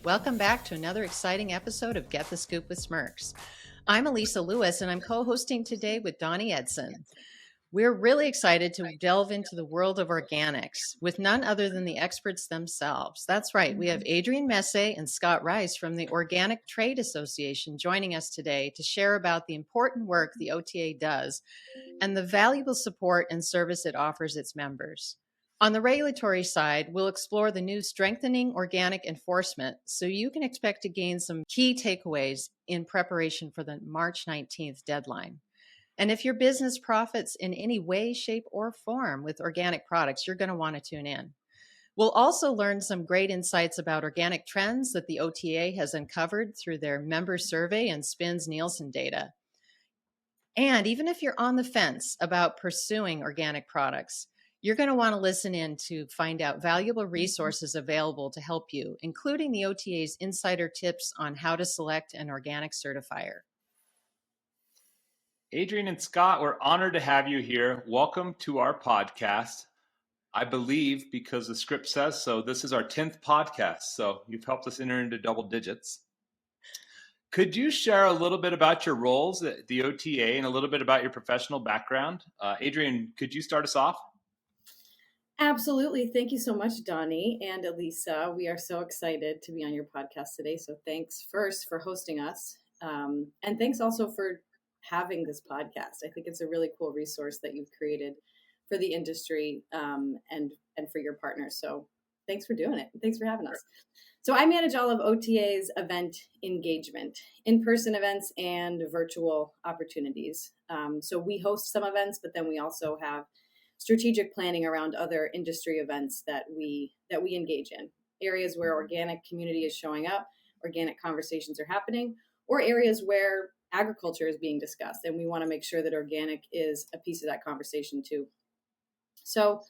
Welcome back to another exciting episode of Get the Scoop with Smirks. I'm Elisa Lewis, and I'm co-hosting today with Donny Edson. We're really excited to delve into the world of organics with none other than the experts themselves. That's right, we have Adrienne Messe and Scott Rice from the Organic Trade Association joining us today to share about the important work the OTA does and the valuable support and service it offers its members. On the regulatory side, we'll explore the new strengthening organic enforcement so you can expect to gain some key takeaways in preparation for the March 19th deadline. And if your business profits in any way, shape, or form with organic products, you're going to want to tune in. We'll also learn some great insights about organic trends that the OTA has uncovered through their member survey and SPINS Nielsen data. And even if you're on the fence about pursuing organic products, you're going to want to listen in to find out valuable resources available to help you, including the OTA's insider tips on how to select an organic certifier. Adrienne and Scott, we're honored to have you here. Welcome to our podcast. I believe, because the script says so, this is our 10th podcast, so you've helped us enter into double digits. Could you share a little bit about your roles at the OTA and a little bit about your professional background? Adrienne, could you start us off? Absolutely. Thank you so much, Donny and Elisa. We are so excited to be on your podcast today. So thanks first for hosting us. And thanks also for having this podcast. I think it's a really cool resource that you've created for the industry and for your partners. So thanks for doing it. Thanks for having us. So I manage all of OTA's event engagement, in-person events and virtual opportunities. So we host some events, but then we also have strategic planning around other industry events that we engage in, areas where organic community is showing up, organic conversations are happening, or areas where agriculture is being discussed, and we want to make sure that organic is a piece of that conversation too. So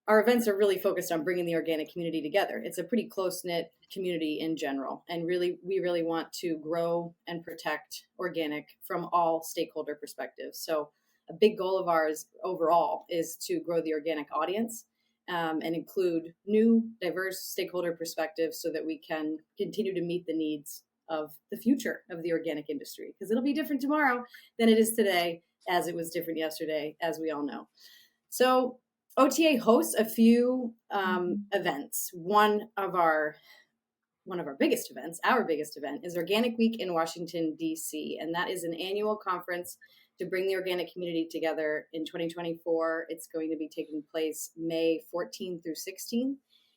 our events are really focused on bringing the organic community together. It's a pretty close-knit community in general, and we really want to grow and protect organic from all stakeholder perspectives. So a big goal of ours overall is to grow the organic audience and include new, diverse stakeholder perspectives so that we can continue to meet the needs of the future of the organic industry, because it'll be different tomorrow than it is today, as it was different yesterday, as we all know. So OTA hosts a few events. One of our biggest events, our biggest event, is Organic Week in Washington, D.C., and that is an annual conference to bring the organic community together in 2024. It's going to be taking place May 14th through 16th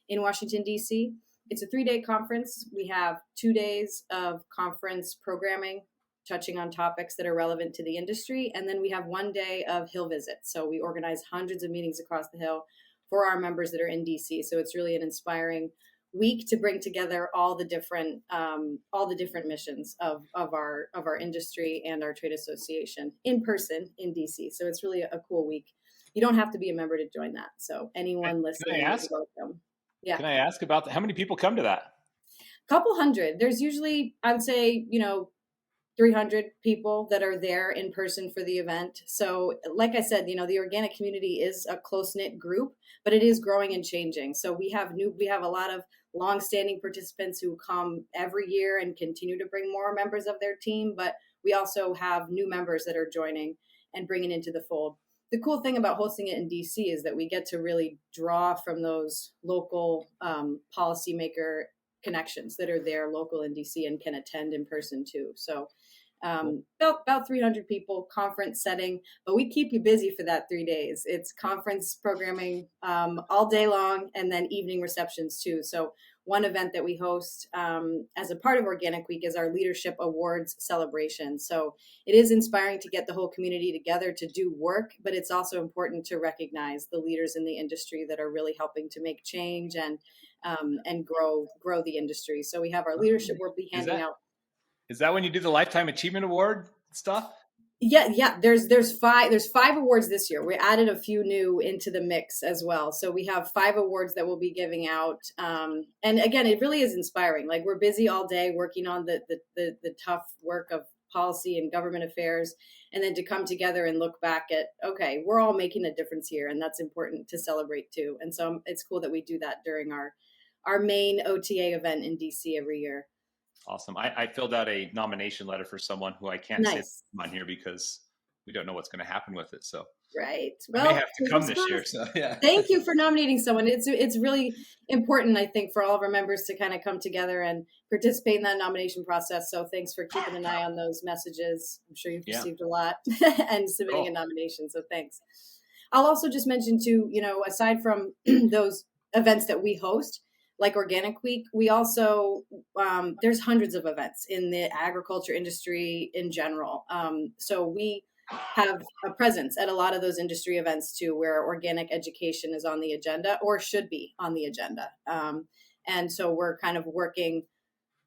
in Washington, D.C. It's a 3-day conference. We have 2 days of conference programming, touching on topics that are relevant to the industry. And then we have 1 day of Hill visits. So we organize hundreds of meetings across the Hill for our members that are in DC. So it's really an inspiring week to bring together all the different missions of our industry and our trade association in person in DC. So it's really a cool week. You don't have to be a member to join that. So anyone listening is welcome. Yeah. Can I ask about how many people come to that? Couple hundred. There's usually, I would say, 300 people that are there in person for the event. So like I said, the organic community is a close-knit group, but it is growing and changing. So we have a lot of longstanding participants who come every year and continue to bring more members of their team, but we also have new members that are joining and bringing into the fold. The cool thing about hosting it in DC is that we get to really draw from those local policymaker connections that are there local in DC and can attend in person too. So about 300 people, conference setting, but we keep you busy for that 3 days. It's conference programming all day long, and then evening receptions too. So one event that we host as a part of Organic Week is our Leadership Awards celebration. So it is inspiring to get the whole community together to do work, but it's also important to recognize the leaders in the industry that are really helping to make change and grow the industry. So we have our leadership. We'll be handing out. Is that when you do the Lifetime Achievement Award stuff? Yeah. There's five awards this year. We added a few new into the mix as well. So we have 5 awards that we'll be giving out. And again, it really is inspiring. Like, we're busy all day working on the tough work of policy and government affairs, and then to come together and look back at, okay, we're all making a difference here, and that's important to celebrate too. And so it's cool that we do that during our main OTA event in DC every year. Awesome. I filled out a nomination letter for someone who I can't say Nice. on here because we don't know what's going to happen with it. So Right. I may Well, have to come this year. So yeah. thank you for nominating someone. It's really important, I think, for all of our members to kind of come together and participate in that nomination process. So thanks for keeping an eye on those messages. I'm sure you've received a lot and submitting a nomination. So thanks. I'll also just mention too, aside from those events that we host, like Organic Week, we also, there's hundreds of events in the agriculture industry in general. So we have a presence at a lot of those industry events too, where organic education is on the agenda or should be on the agenda. And so we're kind of working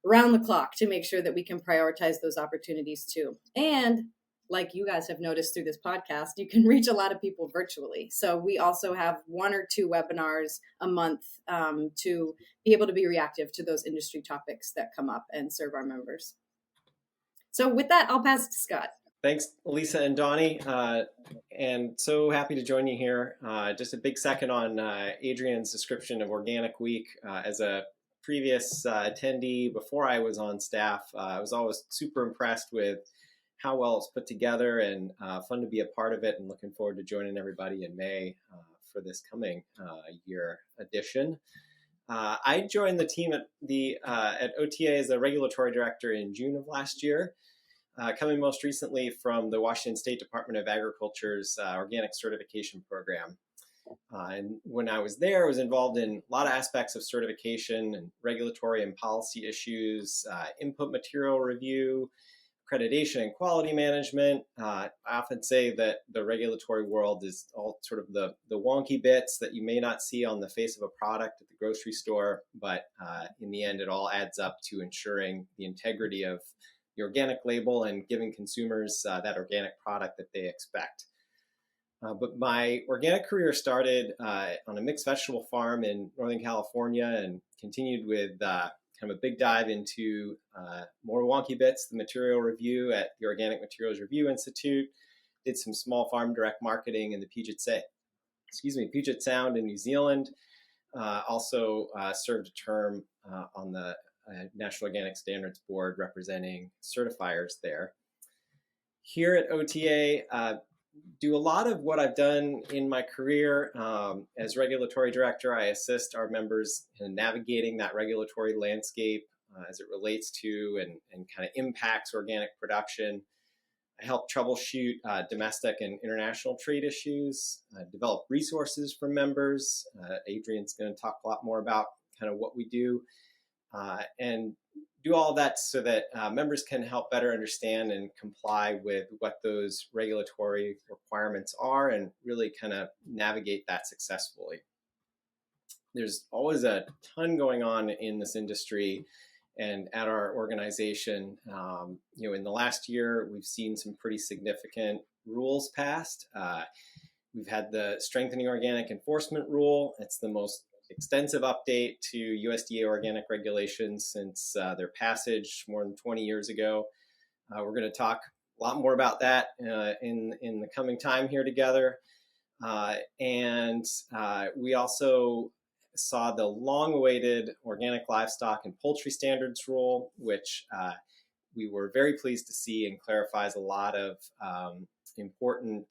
around the clock to make sure that we can prioritize those opportunities too. And like you guys have noticed through this podcast, you can reach a lot of people virtually. So we also have 1 or 2 webinars a month to be able to be reactive to those industry topics that come up and serve our members. So with that, I'll pass it to Scott. Thanks, Elisa and Donny, and so happy to join you here. Just a big second on Adrian's description of Organic Week. As a previous attendee before I was on staff, I was always super impressed with how well it's put together and fun to be a part of it, and looking forward to joining everybody in May for this coming year edition. I joined the team at OTA as a regulatory director in June of last year. Coming most recently from the Washington State Department of Agriculture's organic certification program. And when I was there, I was involved in a lot of aspects of certification and regulatory and policy issues, input material review, accreditation and quality management. I often say that the regulatory world is all sort of the wonky bits that you may not see on the face of a product at the grocery store, but in the end, it all adds up to ensuring the integrity of the organic label and giving consumers that organic product that they expect. But my organic career started on a mixed vegetable farm in Northern California and continued with kind of a big dive into more wonky bits, the material review at the Organic Materials Review Institute, did some small farm direct marketing in the Puget Sound in New Zealand. Also served a term on the National Organic Standards Board representing certifiers there. Here at OTA, do a lot of what I've done in my career. As regulatory director, I assist our members in navigating that regulatory landscape as it relates to and kind of impacts organic production. I help troubleshoot domestic and international trade issues, develop resources for members. Adrian's going to talk a lot more about kind of what we do. And do all that so that members can help better understand and comply with what those regulatory requirements are and really kind of navigate that successfully. There's always a ton going on in this industry and at our organization. In the last year, we've seen some pretty significant rules passed. We've had the Strengthening Organic Enforcement Rule. It's the most extensive update to USDA organic regulations since their passage more than 20 years ago. We're going to talk a lot more about that in the coming time here together. And we also saw the long-awaited Organic Livestock and Poultry Standards Rule, which we were very pleased to see and clarifies a lot of important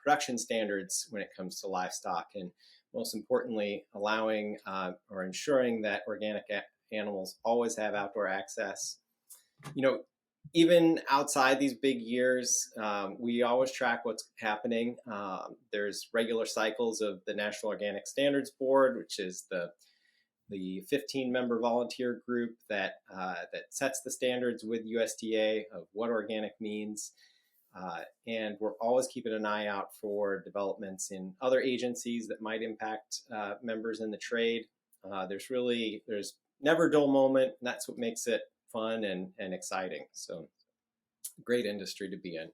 production standards when it comes to livestock, and most importantly, allowing or ensuring that organic animals always have outdoor access. Even outside these big years, we always track what's happening. There's regular cycles of the National Organic Standards Board, which is the 15-member volunteer group that sets the standards with USDA of what organic means. And we're always keeping an eye out for developments in other agencies that might impact members in the trade. There's never a dull moment, and that's what makes it fun and exciting. So great industry to be in.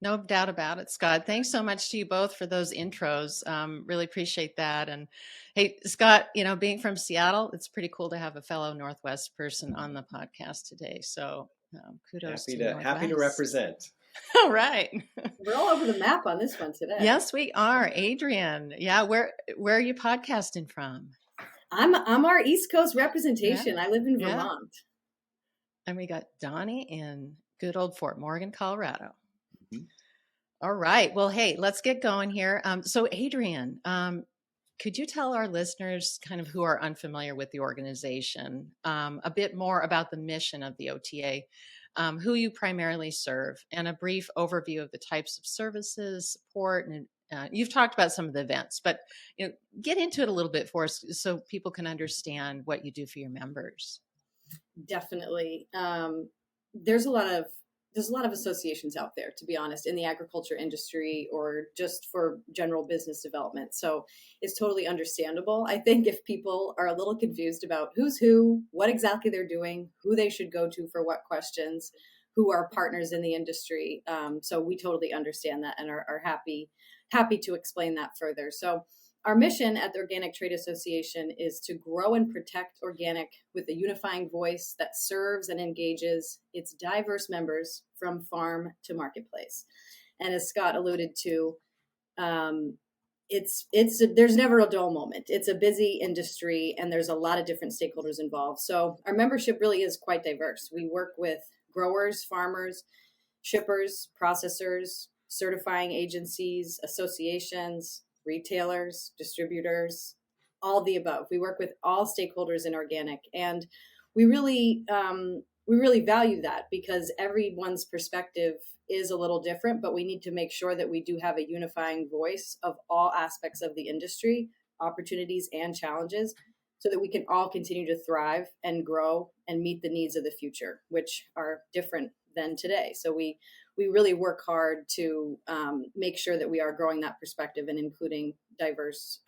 No doubt about it, Scott. Thanks so much to you both for those intros. Really appreciate that. And hey, Scott, being from Seattle, it's pretty cool to have a fellow Northwest person on the podcast today. So kudos happy to represent. All right. We're all over the map on this one today. Yes, we are. Adrian. Yeah. Where are you podcasting from? I'm our East Coast representation. Yeah. I live in Yeah. Vermont. And we got Donny in good old Fort Morgan, Colorado. Mhm. All right. Well, hey, let's get going here. So, Adrian, could you tell our listeners, kind of who are unfamiliar with the organization, a bit more about the mission of the OTA, who you primarily serve, and a brief overview of the types of services, support, and you've talked about some of the events, but get into it a little bit for us so people can understand what you do for your members. Definitely. There's a lot of associations out there, to be honest, in the agriculture industry or just for general business development. So it's totally understandable. I think if people are a little confused about who's who, what exactly they're doing, who they should go to for what questions, who are partners in the industry. So we totally understand that and are happy to explain that further. So our mission at the Organic Trade Association is to grow and protect organic with a unifying voice that serves and engages its diverse members from farm to marketplace. And as Scott alluded to, there's never a dull moment. It's a busy industry, and there's a lot of different stakeholders involved. So our membership really is quite diverse. We work with growers, farmers, shippers, processors, certifying agencies, associations, retailers, distributors, all the above. We work with all stakeholders in organic, and we really value that because everyone's perspective is a little different, but we need to make sure that we do have a unifying voice of all aspects of the industry, opportunities and challenges, so that we can all continue to thrive and grow and meet the needs of the future, which are different than today. So we really work hard to make sure that we are growing that perspective and including diverse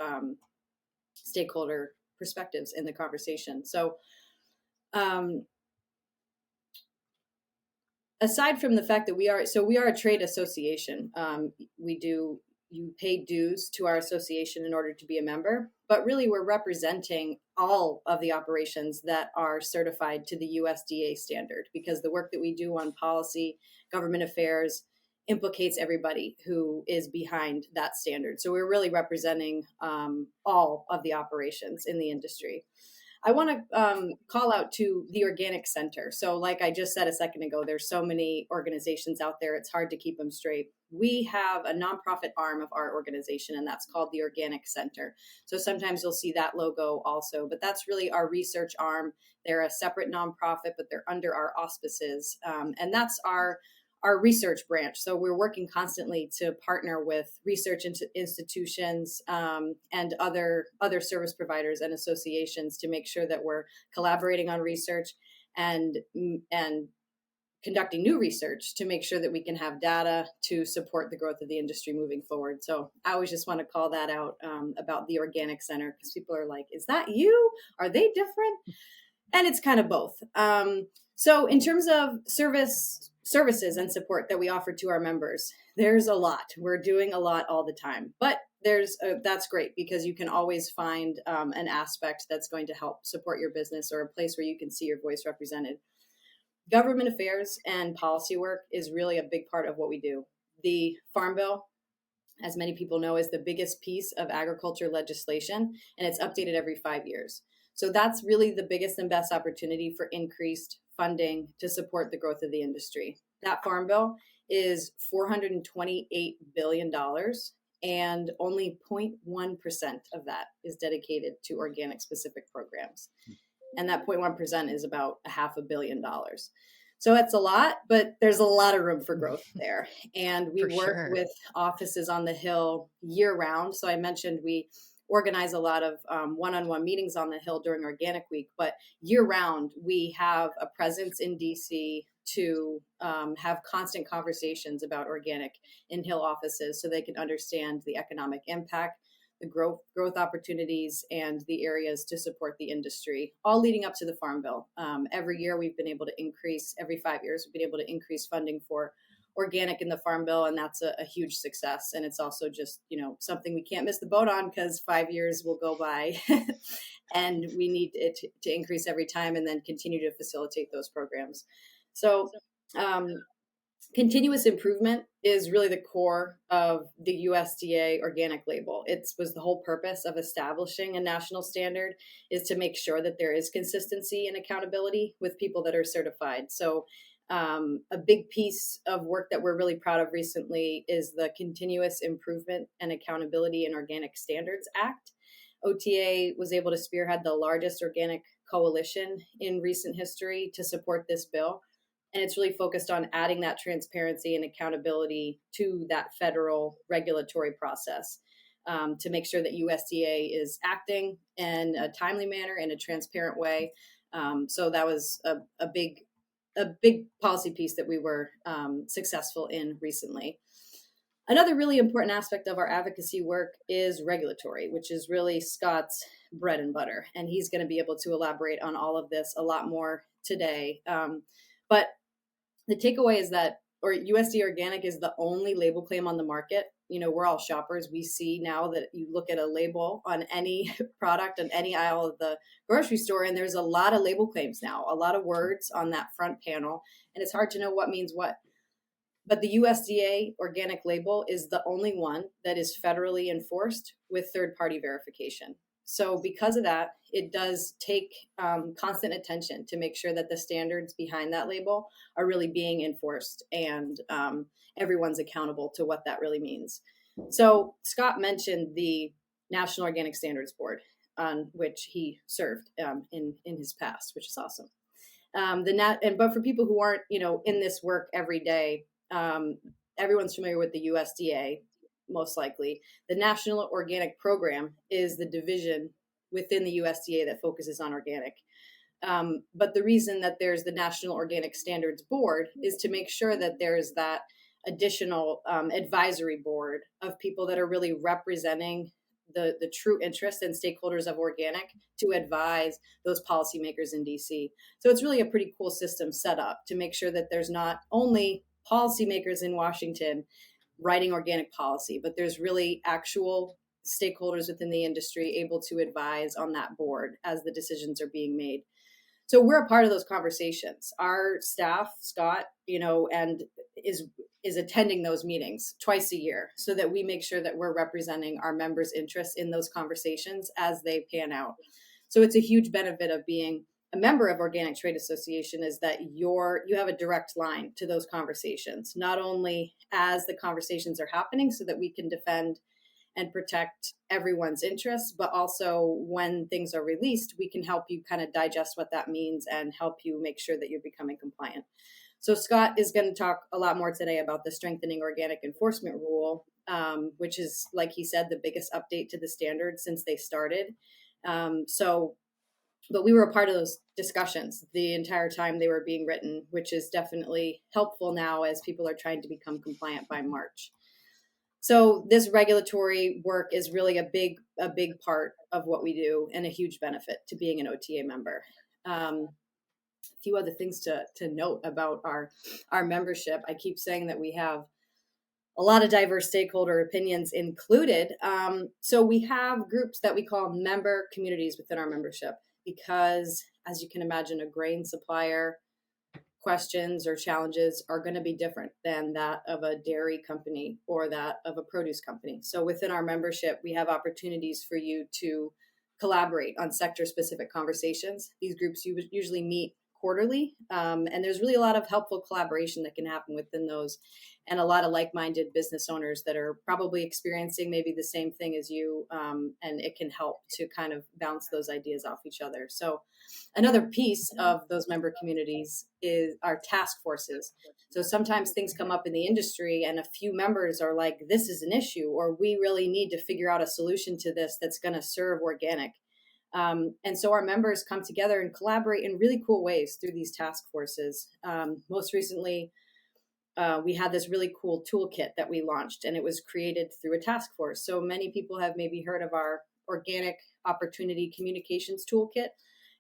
stakeholder perspectives in the conversation. So aside from the fact that we are a trade association, you pay dues to our association in order to be a member, but really we're representing all of the operations that are certified to the USDA standard, because the work that we do on policy, government affairs, implicates everybody who is behind that standard. So we're really representing all of the operations in the industry. I want to call out to the Organic Center. So like I just said a second ago, there's so many organizations out there, it's hard to keep them straight. We have a nonprofit arm of our organization, and that's called the Organic Center. So sometimes you'll see that logo also, but that's really our research arm. They're a separate nonprofit, but they're under our auspices. And that's our research branch. So we're working constantly to partner with research institutions and other service providers and associations to make sure that we're collaborating on research and conducting new research to make sure that we can have data to support the growth of the industry moving forward. So I always just want to call that out about the Organic Center, because people are like, is that you? Are they different? And it's kind of both. So in terms of services and support that we offer to our members, there's a lot. We're doing a lot all the time, but that's great because you can always find an aspect that's going to help support your business or a place where you can see your voice represented. Government affairs and policy work is really a big part of what we do. The Farm Bill, as many people know, is the biggest piece of agriculture legislation, and it's updated every 5 years. So that's really the biggest and best opportunity for increased funding to support the growth of the industry. That Farm Bill is $428 billion, and only 0.1% of that is dedicated to organic specific programs. And that 0.1% is about $500 million. So it's a lot, but there's a lot of room for growth there. And we work with offices on the Hill year round. So I mentioned we organize a lot of one-on-one meetings on the Hill during Organic Week, but year round, we have a presence in DC to have constant conversations about organic in Hill offices so they can understand the economic impact, the growth opportunities, and the areas to support the industry, all leading up to the Farm Bill. Every year we've been able to increase, every 5 years, we've been able to increase funding for organic in the Farm Bill, and that's a huge success. And it's also just, something we can't miss the boat on, because 5 years will go by and we need it to increase every time and then continue to facilitate those programs. So Continuous improvement is really the core of the USDA organic label. It was the whole purpose of establishing a national standard, is to make sure that there is consistency and accountability with people that are certified. So a big piece of work that we're really proud of recently is the Continuous Improvement and Accountability in Organic Standards Act. OTA was able to spearhead the largest organic coalition in recent history to support this bill. And it's really focused on adding that transparency and accountability to that federal regulatory process, to make sure that USDA is acting in a timely manner, in a transparent way. So that was a big policy piece that we were successful in recently. Another really important aspect of our advocacy work is regulatory, which is really Scott's bread and butter. And he's going to be able to elaborate on all of this a lot more today. But the takeaway is that USDA Organic is the only label claim on the market. You know, we're all shoppers. We see now that you look at a label on any product on any aisle of the grocery store, and there's a lot of label claims now, a lot of words on that front panel, and it's hard to know what means what. But the USDA Organic label is the only one that is federally enforced with third-party verification. So because of that, it does take constant attention to make sure that the standards behind that label are really being enforced, and everyone's accountable to what that really means. So Scott mentioned the National Organic Standards Board, on which he served in his past, which is awesome. But for people who aren't, in this work every day, everyone's familiar with the USDA. Most likely. The National Organic Program is the division within the USDA that focuses on organic. But the reason that there's the National Organic Standards Board is to make sure that there's that additional advisory board of people that are really representing the true interests and stakeholders of organic to advise those policymakers in DC. So it's really a pretty cool system set up to make sure that there's not only policymakers in Washington writing organic policy, but there's really actual stakeholders within the industry able to advise on that board as the decisions are being made. So we're a part of those conversations. Our staff, Scott, and is attending those meetings twice a year so that we make sure that we're representing our members' interests in those conversations as they pan out. So it's a huge benefit of being a member of Organic Trade Association, is that you have a direct line to those conversations, not only as the conversations are happening so that we can defend and protect everyone's interests, but also when things are released, we can help you kind of digest what that means and help you make sure that you're becoming compliant. So Scott is going to talk a lot more today about the Strengthening Organic Enforcement Rule, which is, like he said, the biggest update to the standards since they started. But we were a part of those discussions the entire time they were being written, which is definitely helpful now as people are trying to become compliant by March. So this regulatory work is really a big part of what we do and a huge benefit to being an OTA member. A few other things to note about our membership. I keep saying that we have a lot of diverse stakeholder opinions included. So we have groups that we call member communities within our membership, because as you can imagine, a grain supplier questions or challenges are going to be different than that of a dairy company or that of a produce company. So within our membership, we have opportunities for you to collaborate on sector-specific conversations. These groups usually meet quarterly, and there's really a lot of helpful collaboration that can happen within those, and a lot of like-minded business owners that are probably experiencing maybe the same thing as you, and it can help to kind of bounce those ideas off each other. So another piece of those member communities is our task forces. So sometimes things come up in the industry and a few members are like, this is an issue, or we really need to figure out a solution to this that's going to serve organic. And so our members come together and collaborate in really cool ways through these task forces. Most recently, we had this really cool toolkit that we launched, and it was created through a task force. So many people have maybe heard of our Organic Opportunity Communications Toolkit,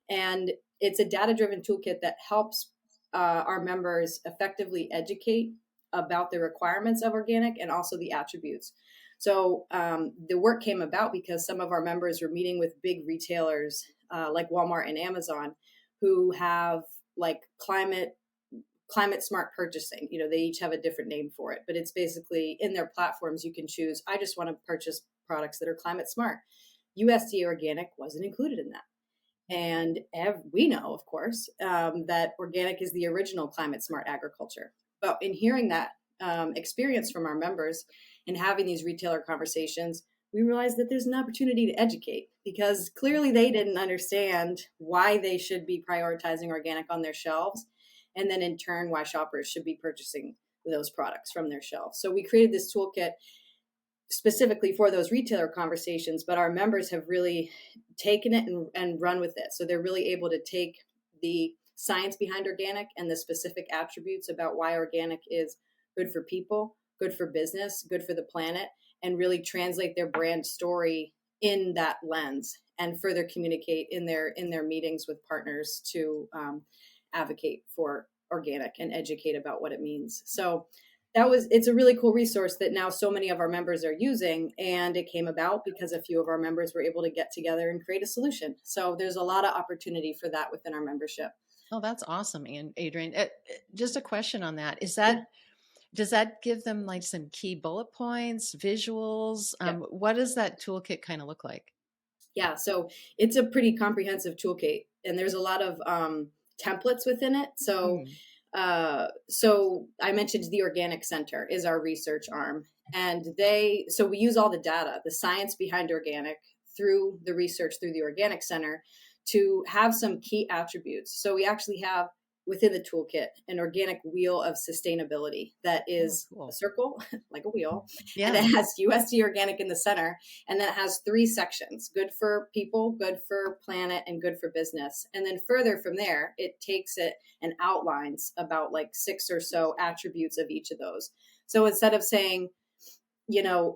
and it's a data-driven toolkit that helps our members effectively educate about the requirements of organic and also the attributes. So the work came about because some of our members were meeting with big retailers like Walmart and Amazon, who have like climate climate smart purchasing. They each have a different name for it, but it's basically in their platforms, you can choose, I just want to purchase products that are climate smart. USDA organic wasn't included in that. And we know, of course, that organic is the original climate smart agriculture. But in hearing that experience from our members and having these retailer conversations, we realized that there's an opportunity to educate, because clearly they didn't understand why they should be prioritizing organic on their shelves, and then in turn why shoppers should be purchasing those products from their shelves. So we created this toolkit specifically for those retailer conversations, but our members have really taken it and run with it. So they're really able to take the science behind organic and the specific attributes about why organic is good for people, good for business, good for the planet, and really translate their brand story in that lens and further communicate in their meetings with partners to advocate for organic and educate about what it means. So it's a really cool resource that now so many of our members are using, and it came about because a few of our members were able to get together and create a solution. So there's a lot of opportunity for that within our membership. Oh, that's awesome. And Adrian, just a question on that. Does that give them like some key bullet points, visuals? Yeah. What does that toolkit kind of look like? Yeah, so it's a pretty comprehensive toolkit, and there's a lot of templates within it. So I mentioned the Organic Center is our research arm, and so we use all the data, the science behind organic, through the research through the Organic Center to have some key attributes. So we actually have within the toolkit an organic wheel of sustainability that is a circle, like a wheel, and it has USD organic in the center, and then it has 3 sections: good for people, good for planet, and good for business. And then further from there, it takes it and outlines about like 6 or so attributes of each of those. So instead of saying,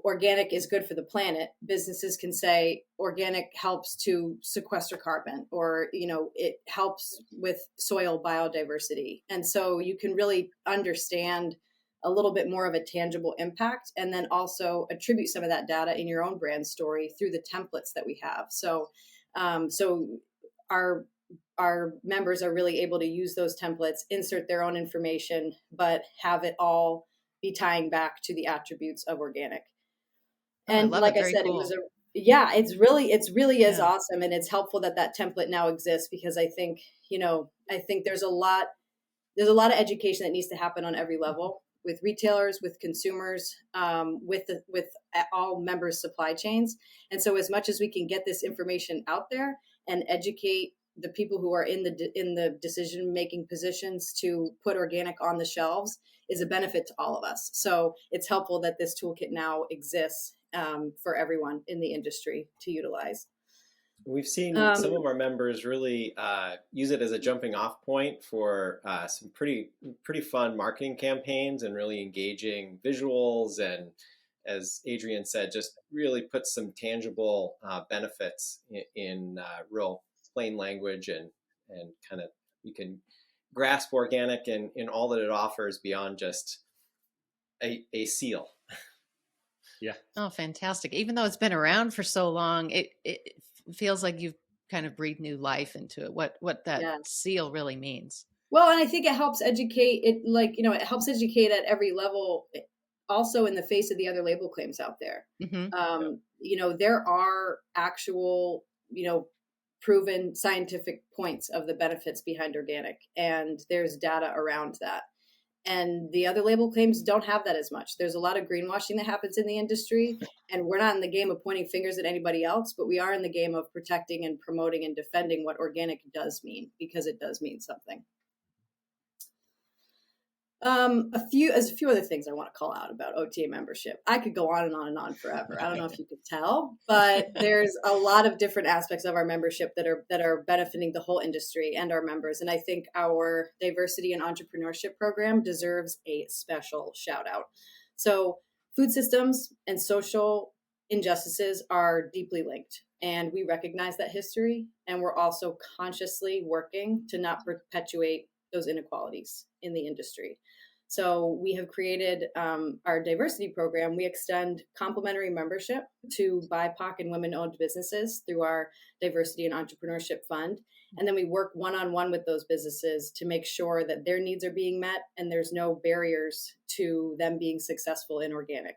organic is good for the planet, businesses can say organic helps to sequester carbon, or, it helps with soil biodiversity. And so you can really understand a little bit more of a tangible impact, and then also attribute some of that data in your own brand story through the templates that we have. So, our members are really able to use those templates, insert their own information, but have it all be tying back to the attributes of organic. And like I said, cool. It's really is awesome. And it's helpful that template now exists, because I think there's a lot of education that needs to happen on every level, with retailers, with consumers, with all members' supply chains. And so as much as we can get this information out there and educate the people who are in the decision-making positions to put organic on the shelves, is a benefit to all of us. So it's helpful that this toolkit now exists for everyone in the industry to utilize. We've seen some of our members really use it as a jumping off point for some pretty fun marketing campaigns, and really engaging visuals, and, as Adrian said, just really put some tangible benefits in real plain language, and kind of you can grasp organic in all that it offers beyond just a seal. Yeah. Oh, fantastic. Even though it's been around for so long, it feels like you've kind of breathed new life into it, what that seal really means. Well, and I think it helps educate it helps educate at every level, also in the face of the other label claims out there. Mm-hmm. There are actual, proven scientific points of the benefits behind organic, and there's data around that. And the other label claims don't have that as much. There's a lot of greenwashing that happens in the industry, and we're not in the game of pointing fingers at anybody else, but we are in the game of protecting and promoting and defending what organic does mean, because it does mean something. A few other things I want to call out about OTA membership. I could go on and on and on forever. I don't know if you could tell, but there's a lot of different aspects of our membership that are benefiting the whole industry and our members. And I think our diversity and entrepreneurship program deserves a special shout out. So food systems and social injustices are deeply linked, and we recognize that history, and we're also consciously working to not perpetuate those inequalities in the industry. So we have created our diversity program. We extend complimentary membership to BIPOC and women-owned businesses through our Diversity and Entrepreneurship Fund. And then we work one-on-one with those businesses to make sure that their needs are being met and there's no barriers to them being successful in organic.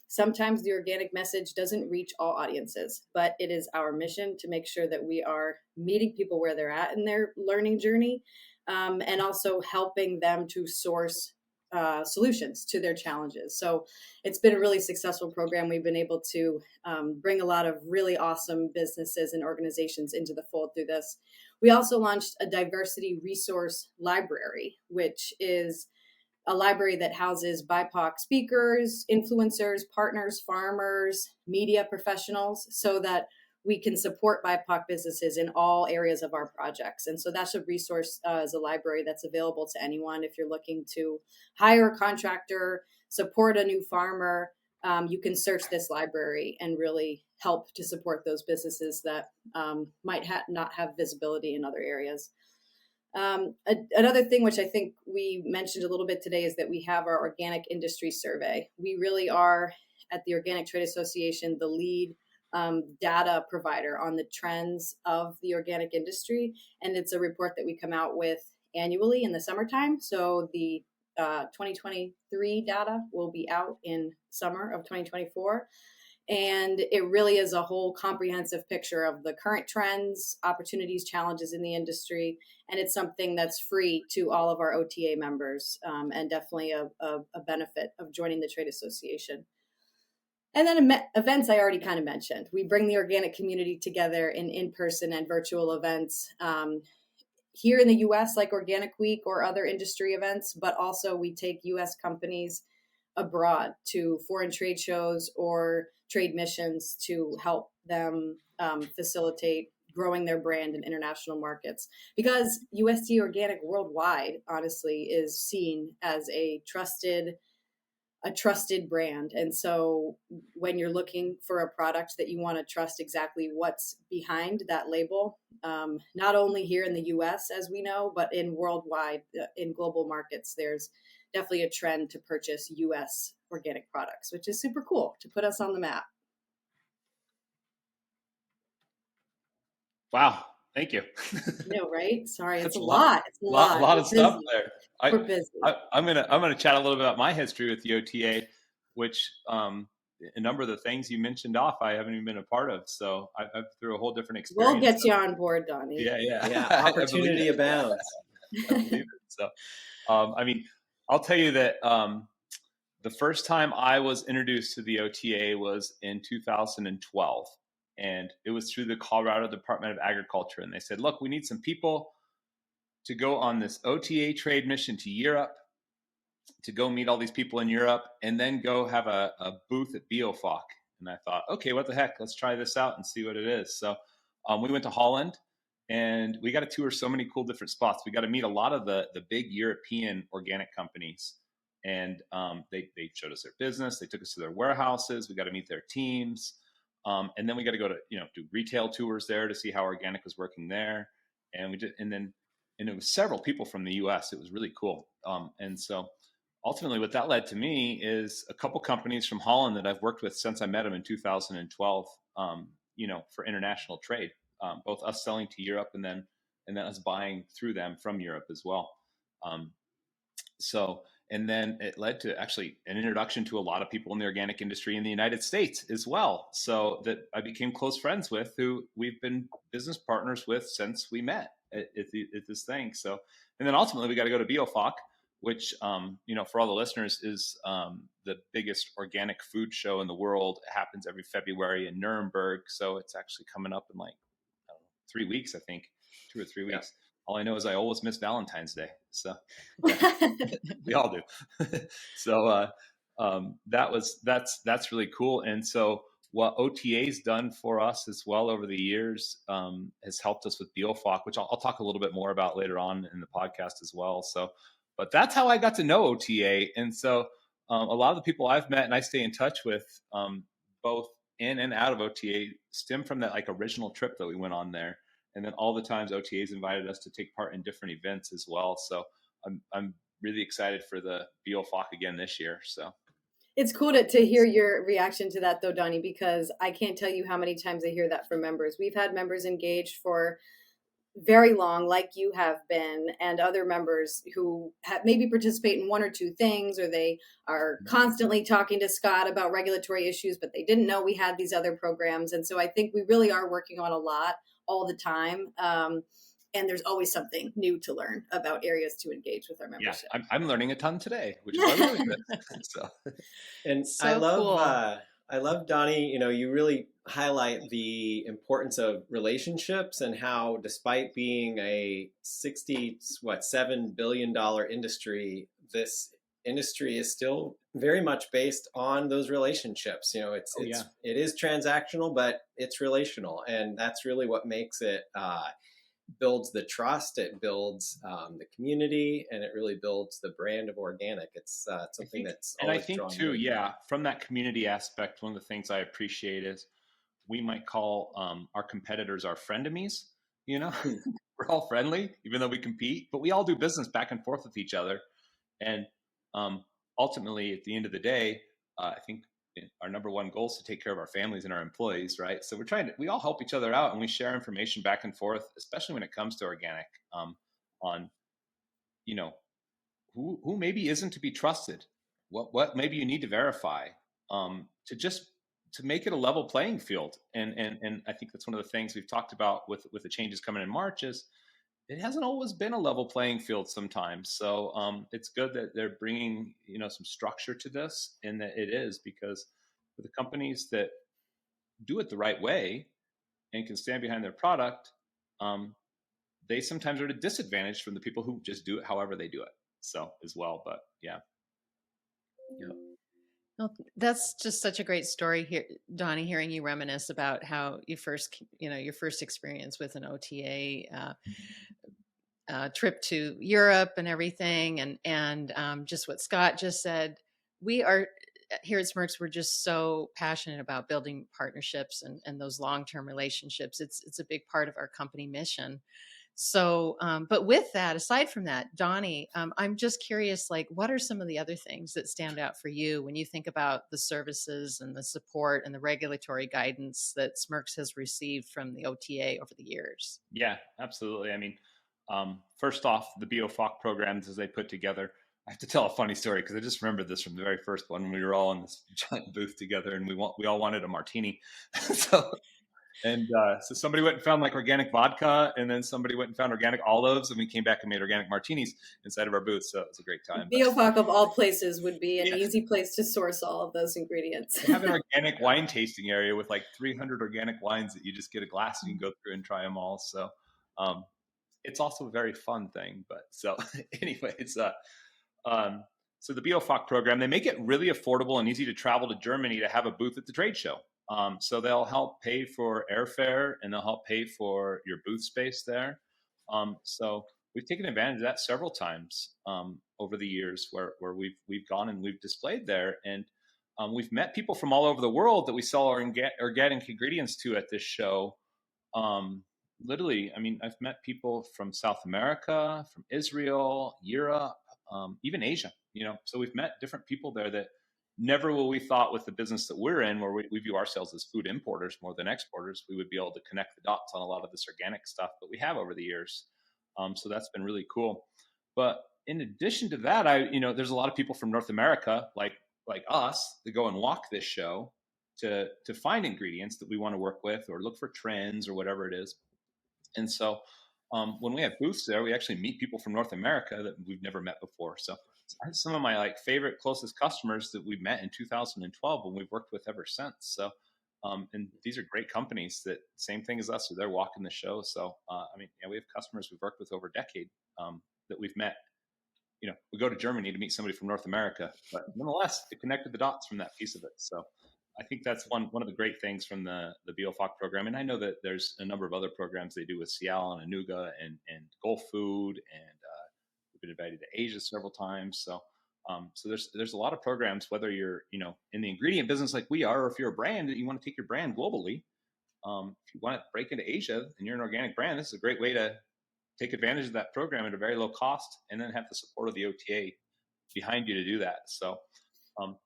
Sometimes the organic message doesn't reach all audiences, but it is our mission to make sure that we are meeting people where they're at in their learning journey, and also helping them to source solutions to their challenges. So it's been a really successful program. We've been able to bring a lot of really awesome businesses and organizations into the fold through this. We also launched a diversity resource library, which is a library that houses BIPOC speakers, influencers, partners, farmers, media professionals, so that we can support BIPOC businesses in all areas of our projects. And so that's a resource as a library that's available to anyone. If you're looking to hire a contractor, support a new farmer, you can search this library and really help to support those businesses that might not have visibility in other areas. Another thing which I think we mentioned a little bit today is that we have our organic industry survey. We really are, at the Organic Trade Association, the lead data provider on the trends of the organic industry. And it's a report that we come out with annually in the summertime. So the 2023 data will be out in summer of 2024. And it really is a whole comprehensive picture of the current trends, opportunities, challenges in the industry. And it's something that's free to all of our OTA members, and definitely a benefit of joining the trade association. And then events I already kind of mentioned. We bring the organic community together in person and virtual events here in the US, like Organic Week or other industry events, but also we take US companies abroad to foreign trade shows or trade missions to help them facilitate growing their brand in international markets. Because USDA Organic worldwide, honestly, is seen as a trusted brand. And so when you're looking for a product that you want to trust exactly what's behind that label, not only here in the US, as we know, but in worldwide, in global markets, there's definitely a trend to purchase US organic products, which is super cool to put us on the map. Wow. Thank you. No, right? Sorry, That's it's a lot. It's a lot. A lot of stuff busy. there. We're busy. I'm gonna chat a little bit about my history with the OTA, which a number of the things you mentioned off I haven't even been a part of. So I've through a whole different experience. We'll get you on board, Donny. Yeah. Opportunity abounds. I believe it. So, I mean, I'll tell you that the first time I was introduced to the OTA was in 2012. And it was through the Colorado Department of Agriculture. And they said, look, we need some people to go on this OTA trade mission to Europe, to go meet all these people in Europe, and then go have a booth at BioFoc. And I thought, okay, what the heck? Let's try this out and see what it is. So we went to Holland, and we got to tour so many cool different spots. We got to meet a lot of the big European organic companies. And they showed us their business. They took us to their warehouses. We got to meet their teams. And then we got to go to, do retail tours there to see how organic was working there. And we did, and it was several people from the US. It was really cool. And so ultimately what that led to me is a couple companies from Holland that I've worked with since I met them in 2012, for international trade, both us selling to Europe and then us buying through them from Europe as well. And then it led to actually an introduction to a lot of people in the organic industry in the United States as well. So that I became close friends with, who we've been business partners with since we met at this thing. So, and then ultimately we got to go to BioFoc, which, for all the listeners is the biggest organic food show in the world. It happens every February in Nuremberg. So it's actually coming up in 3 weeks, I think, 2 or 3 weeks. Yeah. All I know is I always miss Valentine's Day. So we all do. So that's really cool. And so what OTA's done for us as well over the years has helped us with BioFoc, which I'll talk a little bit more about later on in the podcast as well. So, but that's how I got to know OTA. And so a lot of the people I've met and I stay in touch with, both in and out of OTA, stem from that original trip that we went on there. And then all the times OTA's invited us to take part in different events as well. So I'm really excited for the BioFoc again this year. So It's cool to hear your reaction to that, though, Donny, because I can't tell you how many times I hear that from members. We've had members engaged for very long, like you have been, and other members who maybe participate in one or two things, or they are constantly talking to Scott about regulatory issues, but they didn't know we had these other programs. And so I think we really are working on a lot all the time. And there's always something new to learn about areas to engage with our yeah, membership. I'm learning a ton today, which is why we're doing this. So, And So cool. I love Donny. You know, you really highlight the importance of relationships and how, despite being a $7 billion industry, this industry is still very much based on those relationships. You know, it is transactional, but it's relational, and that's really what makes it. Builds the trust, it builds the community, and it really builds the brand of organic. It's something that's always I think drawn too, me. from that community aspect, one of the things I appreciate is we might call our competitors our frenemies. You know, we're all friendly, even though we compete, but we all do business back and forth with each other. And ultimately, at the end of the day, I think our number one goal is to take care of our families and our employees, right? So we all help each other out, and we share information back and forth, especially when it comes to organic, on, who maybe isn't to be trusted, what maybe you need to verify, to make it a level playing field. And I think that's one of the things we've talked about with the changes coming in March is it hasn't always been a level playing field sometimes. So it's good that they're bringing, some structure to this, and that it is, because for the companies that do it the right way and can stand behind their product, they sometimes are at a disadvantage from the people who just do it however they do it. So as well, but yeah. Well, that's just such a great story here, Donny, hearing you reminisce about how you first, your first experience with an OTA trip to Europe and everything. And just what Scott just said, we are here at Smirks, we're just so passionate about building partnerships and those long-term relationships. It's a big part of our company mission. So, but with that, aside from that, Donny, I'm just curious, like, what are some of the other things that stand out for you when you think about the services and the support and the regulatory guidance that Smirks has received from the OTA over the years? Yeah, absolutely. I mean, first off, the BioFoc programs as they put together, I have to tell a funny story because I just remember this from the very first one when we were all in this giant booth together, and we all wanted a martini. so somebody went and found like organic vodka, and then somebody went and found organic olives, and we came back and made organic martinis inside of our booth. So it was a great time. BioFoc of all places would be an easy place to source all of those ingredients. They have an organic wine tasting area with like 300 organic wines that you just get a glass and you can go through and try them all. So it's also a very fun thing. But so anyways, so the BioFoc program, they make it really affordable and easy to travel to Germany to have a booth at the trade show. So they'll help pay for airfare, and they'll help pay for your booth space there. So we've taken advantage of that several times over the years where we've gone and we've displayed there. And we've met people from all over the world that we sell our organic ingredients to at this show. Literally, I mean, I've met people from South America, from Israel, Europe, even Asia, so we've met different people there that never will we thought with the business that we're in, where we view ourselves as food importers more than exporters, we would be able to connect the dots on a lot of this organic stuff that we have over the years. So that's been really cool. But in addition to that, there's a lot of people from North America, like us, that go and walk this show to find ingredients that we want to work with or look for trends or whatever it is. And so when we have booths there, we actually meet people from North America that we've never met before. So I have some of my favorite closest customers that we met in 2012 and we've worked with ever since. So, and these are great companies that same thing as us, so they're walking the show. So, we have customers we've worked with over a decade that we've met. We go to Germany to meet somebody from North America, but nonetheless, it connected the dots from that piece of it. So I think that's one of the great things from the BioFoc program. And I know that there's a number of other programs they do with Cial and Anuga and Gulf Food, and we've been invited to Asia several times. So there's a lot of programs, whether you're in the ingredient business like we are, or if you're a brand that you want to take your brand globally. If you want to break into Asia and you're an organic brand, this is a great way to take advantage of that program at a very low cost, and then have the support of the OTA behind you to do that. So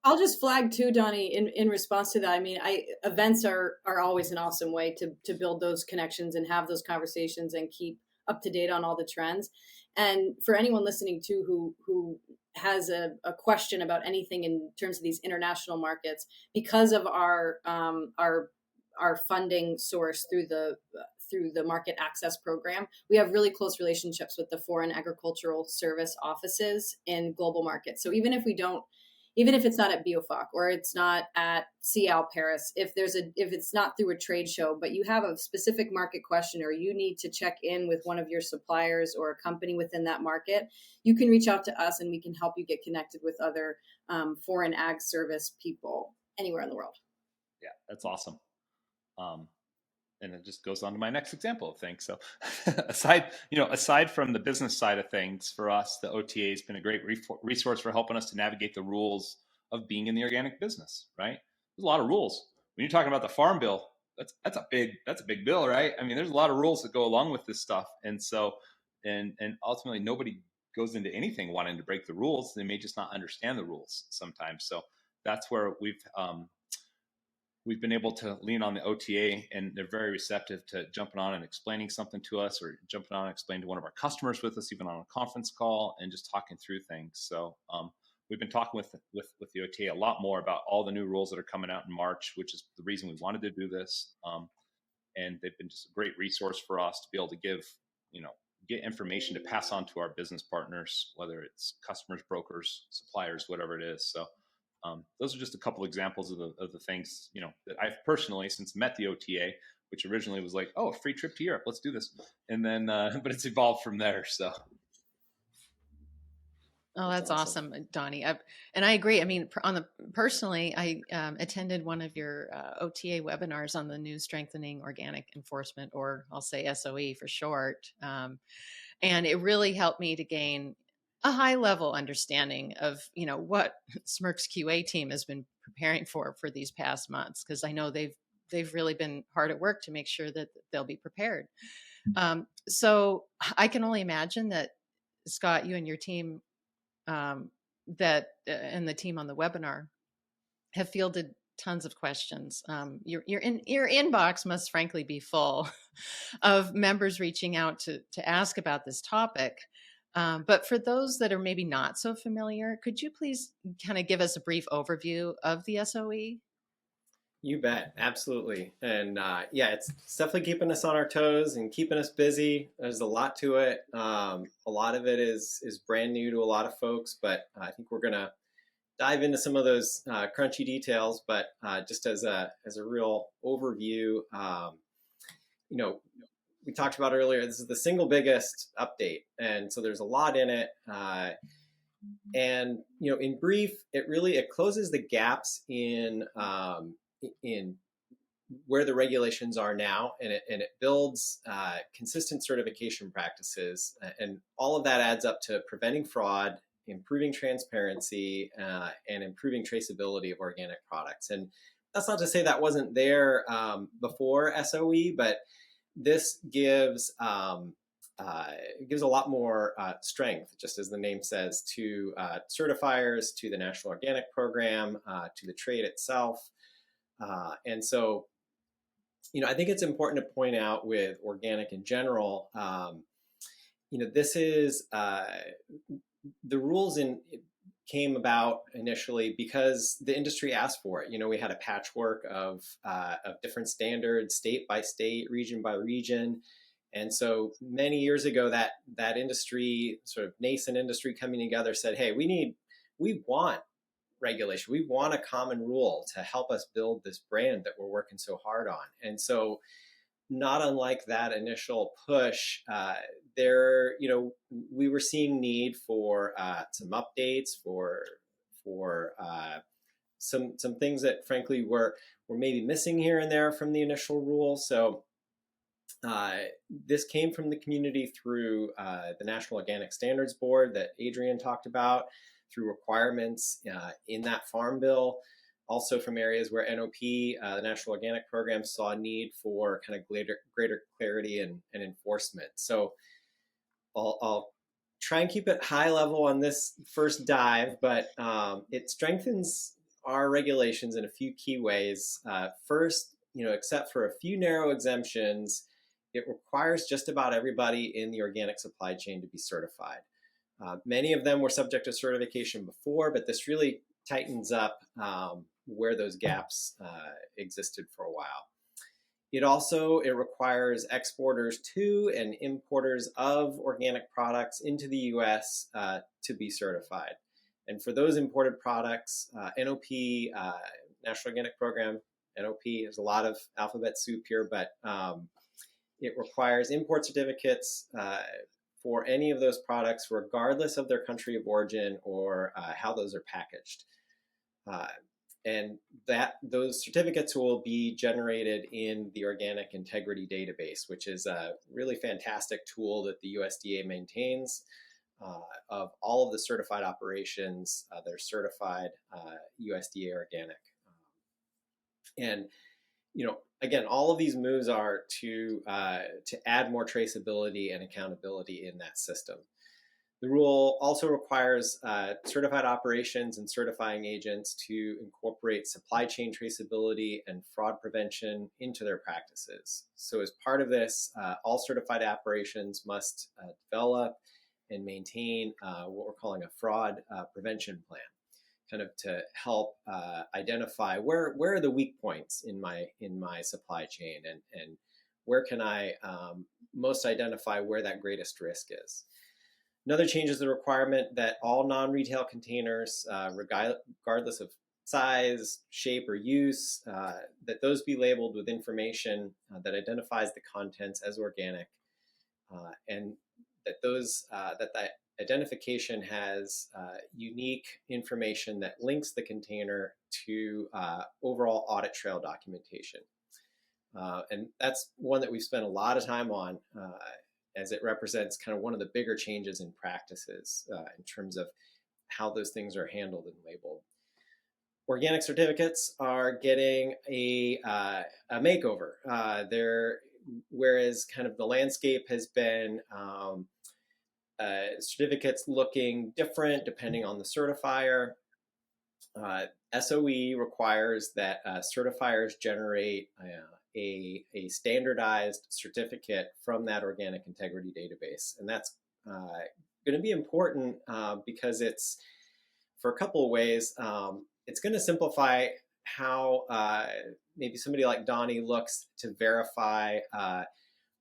I'll just flag too, Donny, in response to that. I mean, events are always an awesome way to build those connections and have those conversations and keep up to date on all the trends. And for anyone listening too who has a question about anything in terms of these international markets, because of our funding source through the market access program, we have really close relationships with the foreign agricultural service offices in global markets. So even if it's not at BioFoc or it's not at CIAL Paris, if it's not through a trade show, but you have a specific market question or you need to check in with one of your suppliers or a company within that market, you can reach out to us and we can help you get connected with other foreign ag service people anywhere in the world. Yeah, that's awesome. And it just goes on to my next example of things. So aside from the business side of things, for us, the OTA has been a great resource for helping us to navigate the rules of being in the organic business, right? There's a lot of rules. When you're talking about the farm bill, that's a big bill, right? I mean, there's a lot of rules that go along with this stuff. And so, and ultimately nobody goes into anything wanting to break the rules. They may just not understand the rules sometimes. So that's where we've been able to lean on the OTA, and they're very receptive to jumping on and explaining something to us, or jumping on and explaining to one of our customers with us, even on a conference call, and just talking through things. So we've been talking with the OTA a lot more about all the new rules that are coming out in March, which is the reason we wanted to do this. And they've been just a great resource for us to be able to get information to pass on to our business partners, whether it's customers, brokers, suppliers, whatever it is. So those are just a couple examples of the things, that I've personally since met the OTA, which originally was like, oh, a free trip to Europe, let's do this. And then, but it's evolved from there. So. Oh, that's awesome, Donny. And I agree. I mean, personally, I attended one of your OTA webinars on the new strengthening organic enforcement, or I'll say SOE for short. And it really helped me to gain a high level understanding of, what Smirk's QA team has been preparing for these past months. Cause I know they've really been hard at work to make sure that they'll be prepared. So I can only imagine that, Scott, you and your team, and the team on the webinar have fielded tons of questions. Your inbox must frankly be full of members reaching out to ask about this topic. But for those that are maybe not so familiar, could you please kind of give us a brief overview of the SOE? You bet. Absolutely. And it's definitely keeping us on our toes and keeping us busy. There's a lot to it. A lot of it is brand new to a lot of folks, but I think we're going to dive into some of those crunchy details. But just as a real overview, we talked about earlier, this is the single biggest update. And so there's a lot in it. And in brief, it closes the gaps in where the regulations are now, and it builds consistent certification practices, and all of that adds up to preventing fraud, improving transparency, and improving traceability of organic products. And that's not to say that wasn't there before SOE, but this gives a lot more strength, just as the name says, to certifiers, to the National Organic Program, to the trade itself. And so, I think it's important to point out with organic in general, this is the rules came about initially because the industry asked for it. We had a patchwork of different standards, state by state, region by region. And so many years ago, that industry, sort of nascent industry coming together, said, hey, we want regulation. We want a common rule to help us build this brand that we're working so hard on. And so not unlike that initial push, we were seeing need for some updates, for some things that frankly were maybe missing here and there from the initial rule. So this came from the community through the National Organic Standards Board that Adrian talked about, through requirements in that farm bill, also from areas where NOP, the National Organic Program, saw a need for kind of greater clarity and enforcement. So I'll try and keep it high level on this first dive, but it strengthens our regulations in a few key ways. First, except for a few narrow exemptions, it requires just about everybody in the organic supply chain to be certified. Many of them were subject to certification before, but this really tightens up where those gaps existed for a while. It requires exporters to and importers of organic products into the U.S. To be certified. And for those imported products, NOP, National Organic Program, NOP, there's a lot of alphabet soup here, but it requires import certificates for any of those products, regardless of their country of origin or how those are packaged. And those certificates will be generated in the Organic Integrity Database, which is a really fantastic tool that the USDA maintains of all of the certified operations that are certified USDA organic. And again, all of these moves are to add more traceability and accountability in that system. The rule also requires certified operations and certifying agents to incorporate supply chain traceability and fraud prevention into their practices. So as part of this, all certified operations must develop and maintain what we're calling a fraud prevention plan, kind of to help identify where are the weak points in my supply chain, and where can I most identify where that greatest risk is. Another change is the requirement that all non-retail containers, regardless of size, shape, or use, that those be labeled with information that identifies the contents as organic, and that that identification has unique information that links the container to overall audit trail documentation. And that's one that we've spent a lot of time on, as it represents kind of one of the bigger changes in practices in terms of how those things are handled and labeled. Organic certificates are getting a makeover. Whereas kind of the landscape has been certificates looking different depending on the certifier. SOE requires that certifiers generate a standardized certificate from that Organic Integrity Database. And that's going to be important because it's, for a couple of ways, it's going to simplify how maybe somebody like Donny looks to verify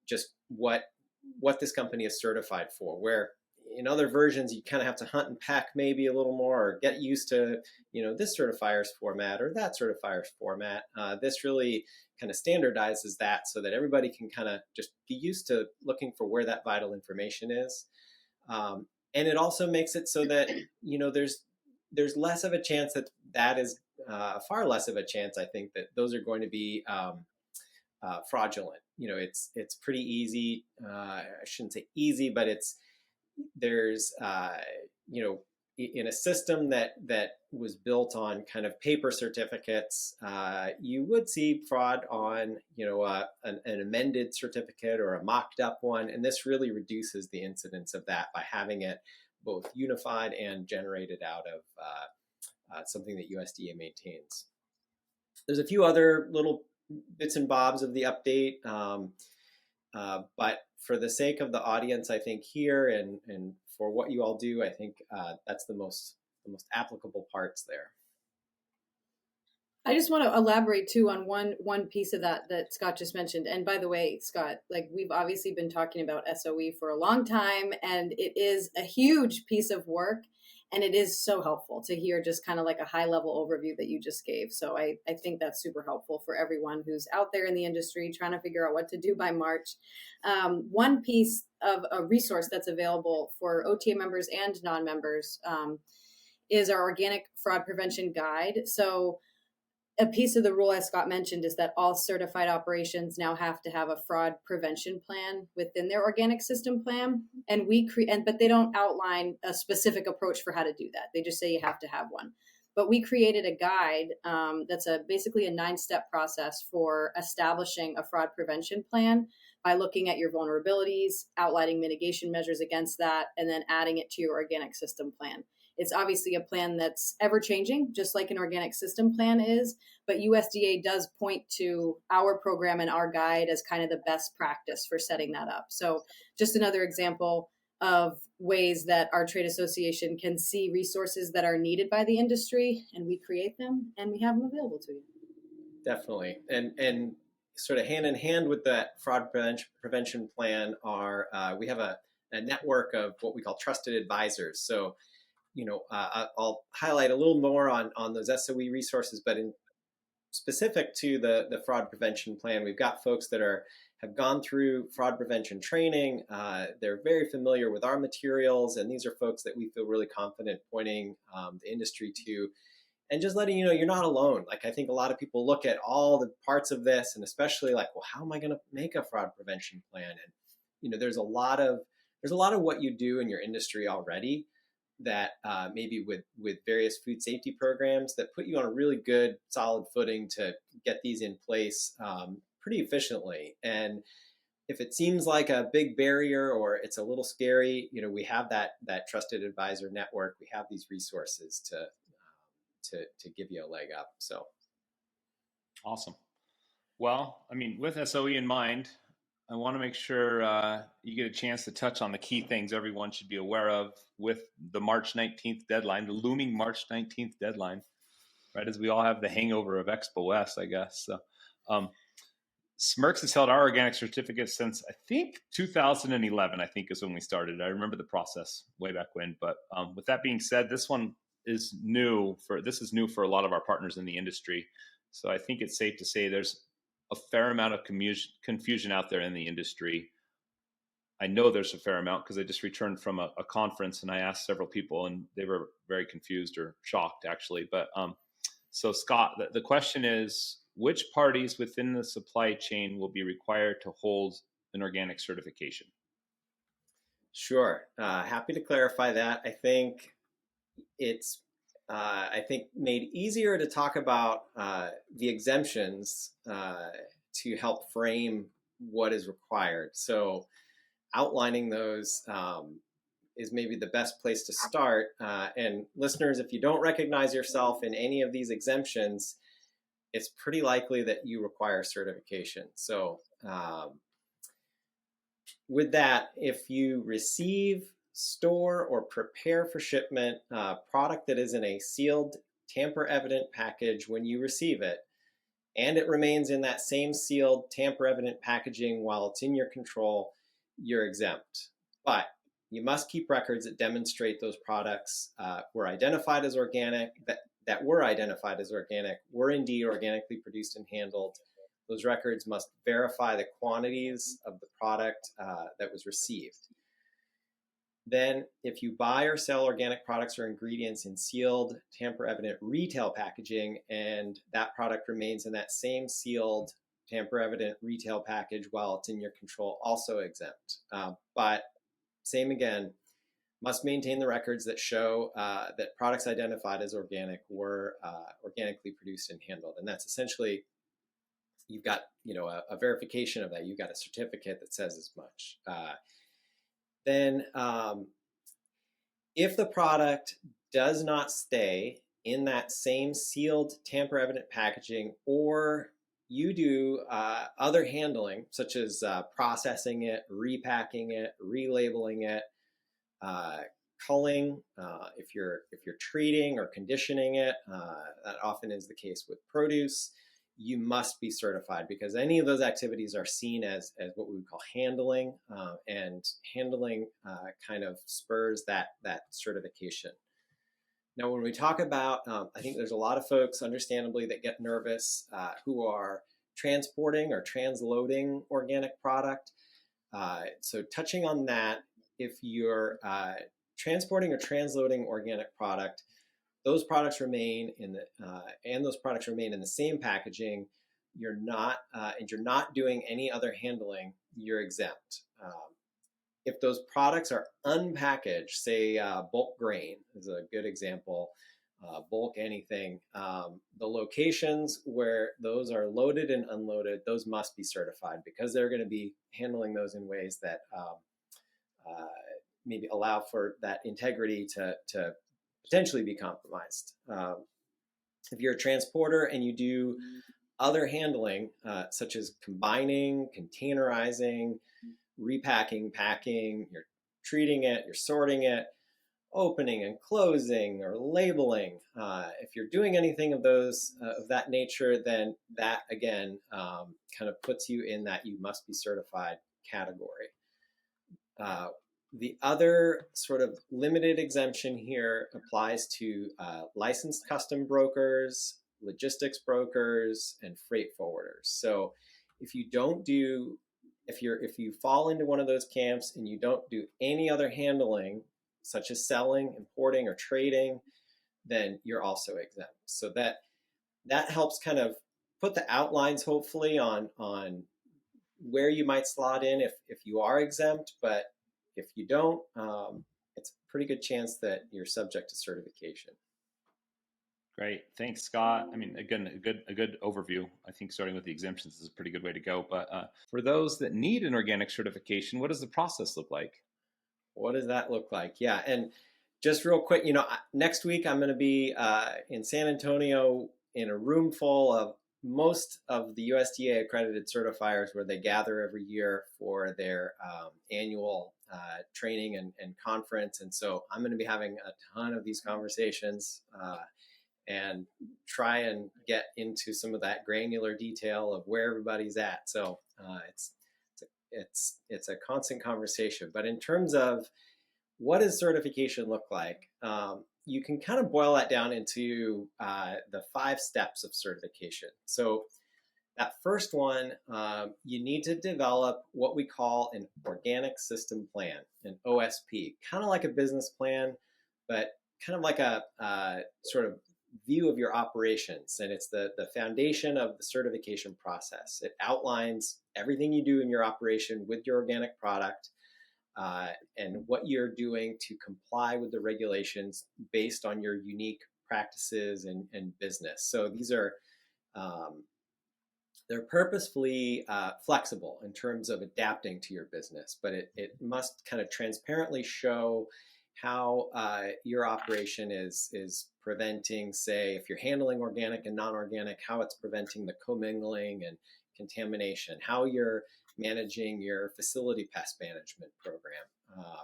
just what this company is certified for, where in other versions you kind of have to hunt and peck maybe a little more, or get used to this certifier's format or that certifier's format. This really kind of standardizes that so that everybody can kind of just be used to looking for where that vital information is. And it also makes it so that there's less of a chance that is far less of a chance, I think, that those are going to be fraudulent. It's pretty easy. I shouldn't say easy, but there's in a system that was built on kind of paper certificates, you would see fraud on an amended certificate or a mocked up one, and this really reduces the incidence of that by having it both unified and generated out of something that USDA maintains. There's a few other little bits and bobs of the update, but for the sake of the audience, I think here and for what you all do, I think that's the most applicable parts there. I just want to elaborate too on one piece of that Scott just mentioned. And by the way, Scott, we've obviously been talking about SOE for a long time, and it is a huge piece of work, and it is so helpful to hear just kind of like a high level overview that you just gave. So I think that's super helpful for everyone who's out there in the industry trying to figure out what to do by March. One piece of a resource that's available for OTA members and non-members is our Organic Fraud Prevention Guide. So a piece of the rule, as Scott mentioned, is that all certified operations now have to have a fraud prevention plan within their organic system plan. And but they don't outline a specific approach for how to do that. They just say you have to have one. But we created a guide that's basically a 9-step process for establishing a fraud prevention plan. by looking at your vulnerabilities, outlining mitigation measures against that, and then adding it to your organic system plan. It's obviously a plan that's ever changing, just like an organic system plan is, but USDA does point to our program and our guide as kind of the best practice for setting that up. So just another example of ways that our trade association can see resources that are needed by the industry, and we create them and we have them available to you. Definitely. And sort of hand in hand with that fraud prevention plan are we have a network of what we call trusted advisors. So I'll highlight a little more on those SOE resources, but in specific to the fraud prevention plan, we've got folks that have gone through fraud prevention training. They're very familiar with our materials, and these are folks that we feel really confident pointing the industry to, and just letting you know you're not alone. Like, I think a lot of people look at all the parts of this, and especially like, well, how am I going to make a fraud prevention plan? And there's a lot of what you do in your industry already that maybe with various food safety programs that put you on a really good, solid footing to get these in place pretty efficiently. And if it seems like a big barrier or it's a little scary, we have that trusted advisor network. We have these resources to give you a leg up. So awesome. Well, I mean, with SOE in mind, I want to make sure you get a chance to touch on the key things everyone should be aware of with the March 19th deadline, the looming March 19th deadline, right? As we all have the hangover of Expo West, I guess. So, Smirks has held our organic certificate since, I think, 2011, I think is when we started. I remember the process way back when. But with that being said, this is new for a lot of our partners in the industry. So I think it's safe to say there's a fair amount of confusion out there in the industry. I know there's a fair amount because I just returned from a conference and I asked several people and they were very confused or shocked, actually. But so Scott, the question is, which parties within the supply chain will be required to hold an organic certification? Sure. Happy to clarify that. I think it's made easier to talk about the exemptions to help frame what is required. So outlining those is maybe the best place to start. And listeners, if you don't recognize yourself in any of these exemptions, it's pretty likely that you require certification. So with that, if you receive, store, or prepare for shipment product that is in a sealed, tamper-evident package when you receive it, and it remains in that same sealed, tamper-evident packaging while it's in your control, you're exempt. But you must keep records that demonstrate those products were identified as organic, that were identified as organic, were indeed organically produced and handled. Those records must verify the quantities of the product that was received. Then, if you buy or sell organic products or ingredients in sealed, tamper-evident retail packaging, and that product remains in that same sealed, tamper-evident retail package while it's in your control, also exempt. But same again, must maintain the records that show that products identified as organic were organically produced and handled. And that's essentially, you've got a verification of that. You've got a certificate that says as much. Then if the product does not stay in that same sealed tamper-evident packaging, or you do other handling, such as processing it, repacking it, relabeling it, culling, if you're treating or conditioning it, that often is the case with produce, you must be certified, because any of those activities are seen as what we would call handling, and handling kind of spurs that certification. Now, when we talk about, I think there's a lot of folks, understandably, that get nervous who are transporting or transloading organic product. So touching on that, if you're transporting or transloading organic product, those products remain in the same packaging. You're not doing any other handling, you're exempt. If those products are unpackaged, say bulk grain is a good example, bulk anything. The locations where those are loaded and unloaded, those must be certified because they're going to be handling those in ways that maybe allow for that integrity to potentially be compromised. If you're a transporter and you do other handling, such as combining, containerizing, repacking, packing, you're treating it, you're sorting it, opening and closing or labeling. If you're doing anything of those of that nature, then that again kind of puts you in that you must be certified category. The other sort of limited exemption here applies to licensed custom brokers, logistics brokers, and freight forwarders. So if you don't do, if you fall into one of those camps and you don't do any other handling, such as selling, importing, or trading, then you're also exempt. So that helps kind of put the outlines, hopefully, on where you might slot in if you are exempt. But if you don't, it's a pretty good chance that you're subject to certification. Great, thanks, Scott. I mean, again, a good overview. I think starting with the exemptions is a pretty good way to go. But for those that need an organic certification, what does the process look like? What does that look like? Yeah, and just real quick, next week I'm going to be in San Antonio in a room full of most of the USDA accredited certifiers where they gather every year for their annual training and conference. And so I'm going to be having a ton of these conversations and try and get into some of that granular detail of where everybody's at. So it's a constant conversation. But in terms of what does certification look like, you can kind of boil that down into the 5 steps of certification. So that first one, you need to develop what we call an organic system plan, an OSP, kind of like a business plan, but kind of like a sort of view of your operations. And it's the foundation of the certification process. It outlines everything you do in your operation with your organic product, and what you're doing to comply with the regulations based on your unique practices and business. So these are they're purposefully flexible in terms of adapting to your business, but it must kind of transparently show how your operation is preventing, say, if you're handling organic and non-organic, how it's preventing the commingling and contamination, how you're managing your facility pest management program.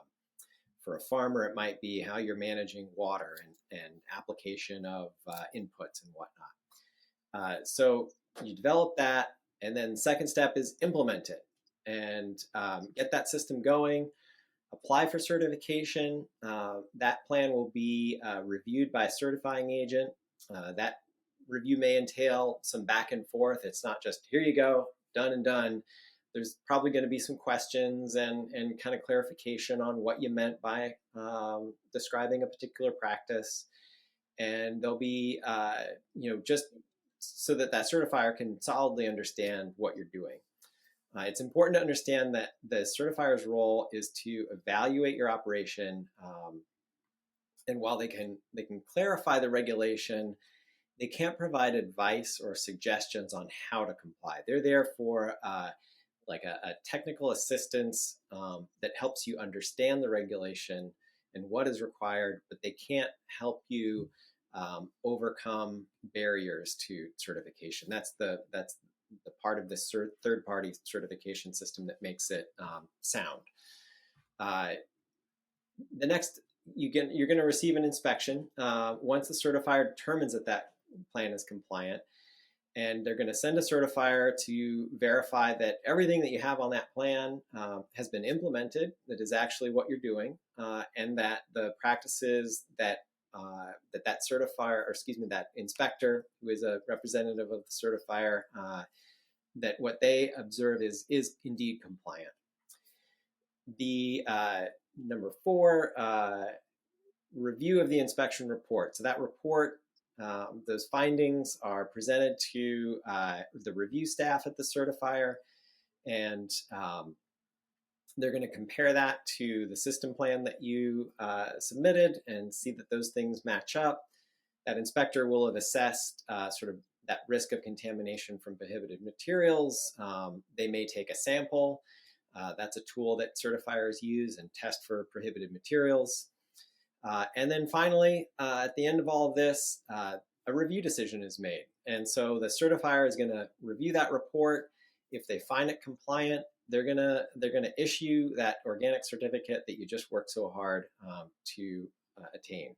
For a farmer, it might be how you're managing water and application of inputs and whatnot. So you develop that, and then the second step is implement it and get that system going. Apply for certification. That plan will be reviewed by a certifying agent. That review may entail some back and forth. It's not just, here you go, done and done. There's probably going to be some questions and kind of clarification on what you meant by describing a particular practice. And there'll be, just so that certifier can solidly understand what you're doing. It's important to understand that the certifier's role is to evaluate your operation, and while they can clarify the regulation, they can't provide advice or suggestions on how to comply. They're there for like a technical assistance that helps you understand the regulation and what is required, but they can't help you overcome barriers to certification. That's the part of the third-party certification system that makes it sound. The next, you're going to receive an inspection once the certifier determines that plan is compliant, and they're going to send a certifier to verify that everything that you have on that plan has been implemented, that is actually what you're doing, and that the practices that that inspector, who is a representative of the certifier, that what they observe is indeed compliant. The number 4, review of the inspection report. So that report, those findings are presented to the review staff at the certifier, and they're going to compare that to the system plan that you submitted and see that those things match up. that inspector will have assessed sort of that risk of contamination from prohibited materials. They may take a sample. That's a tool that certifiers use and test for prohibited materials. And then finally, at the end of all of this, a review decision is made. And so the certifier is going to review that report. If they find it compliant, they're gonna issue that organic certificate that you just worked so hard to attain.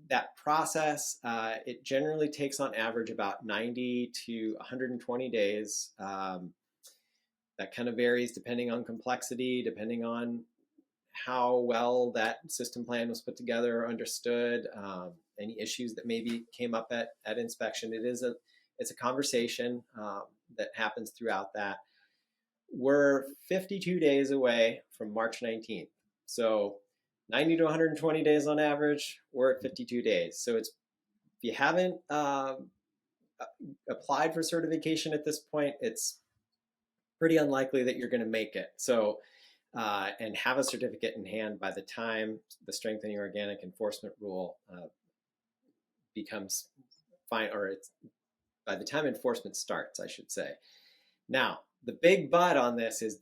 That process, it generally takes on average about 90 to 120 days. That kind of varies depending on complexity, depending on how well that system plan was put together or understood, any issues that maybe came up at inspection. It's a conversation that happens throughout that. We're 52 days away from March 19th. So 90 to 120 days on average, we're at 52 days. So if you haven't applied for certification at this point, it's pretty unlikely that you're going to make it. So, and have a certificate in hand by the time the strengthening organic enforcement rule becomes fine, or it's by the time enforcement starts, I should say. Now, the big but on this is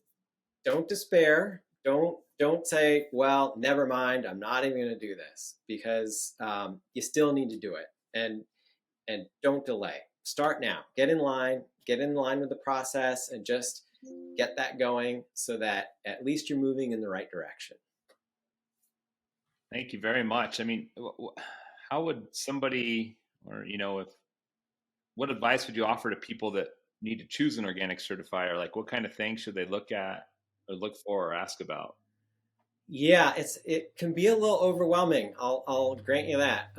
don't despair. Don't say, well, never mind, I'm not even going to do this, because you still need to do it. And don't delay. Start now. Get in line with the process, and just get that going so that at least you're moving in the right direction. Thank you very much. I mean, how would somebody, or what advice would you offer to people that need to choose an organic certifier? Like, what kind of things should they look at or look for or ask about? Yeah, it can be a little overwhelming. I'll grant you that.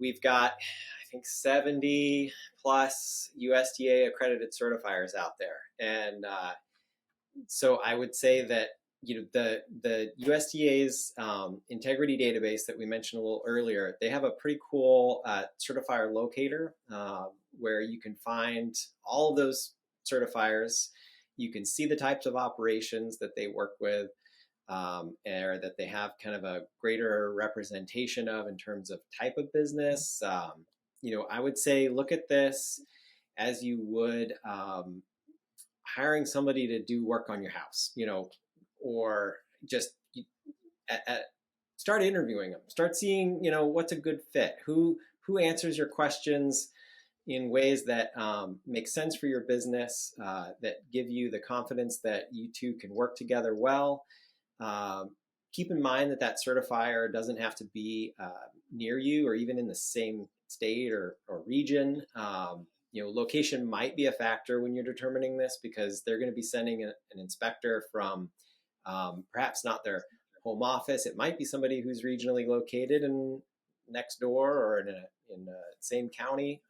We've got, I think, 70 plus USDA accredited certifiers out there, and so I would say that the USDA's integrity database that we mentioned a little earlier, they have a pretty cool certifier locator where you can find all of those certifiers. You can see the types of operations that they work with, or that they have kind of a greater representation of in terms of type of business. I would say look at this as you would hiring somebody to do work on your house, or just start interviewing them, start seeing, what's a good fit, who answers your questions in ways that make sense for your business, that give you the confidence that you two can work together well. Keep in mind that certifier doesn't have to be near you or even in the same state or region. Location might be a factor when you're determining this, because they're going to be sending an inspector from perhaps not their home office. It might be somebody who's regionally located and next door or in the same county.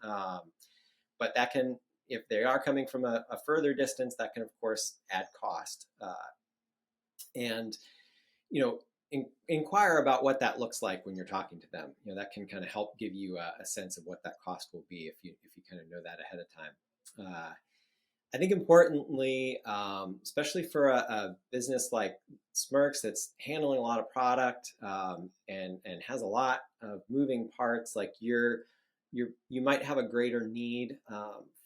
But that can, if they are coming from a further distance, that can of course add cost. And inquire about what that looks like when you're talking to them. That can kind of help give you a sense of what that cost will be if you kind of know that ahead of time. I think importantly, especially for a business like Smirks that's handling a lot of product and has a lot of moving parts, like you might have a greater need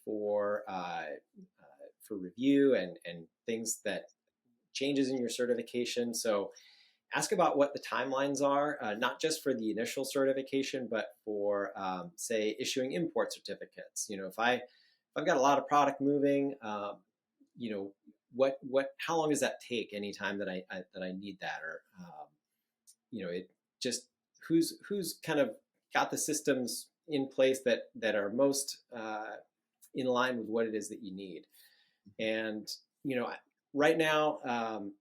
for review and things that changes in your certification. So ask about what the timelines are, not just for the initial certification, but for, say, issuing import certificates. If I've got a lot of product moving, how long does that take anytime that I need that? Or, it just, who's kind of got the systems in place that are most in line with what it is that you need. And, right now,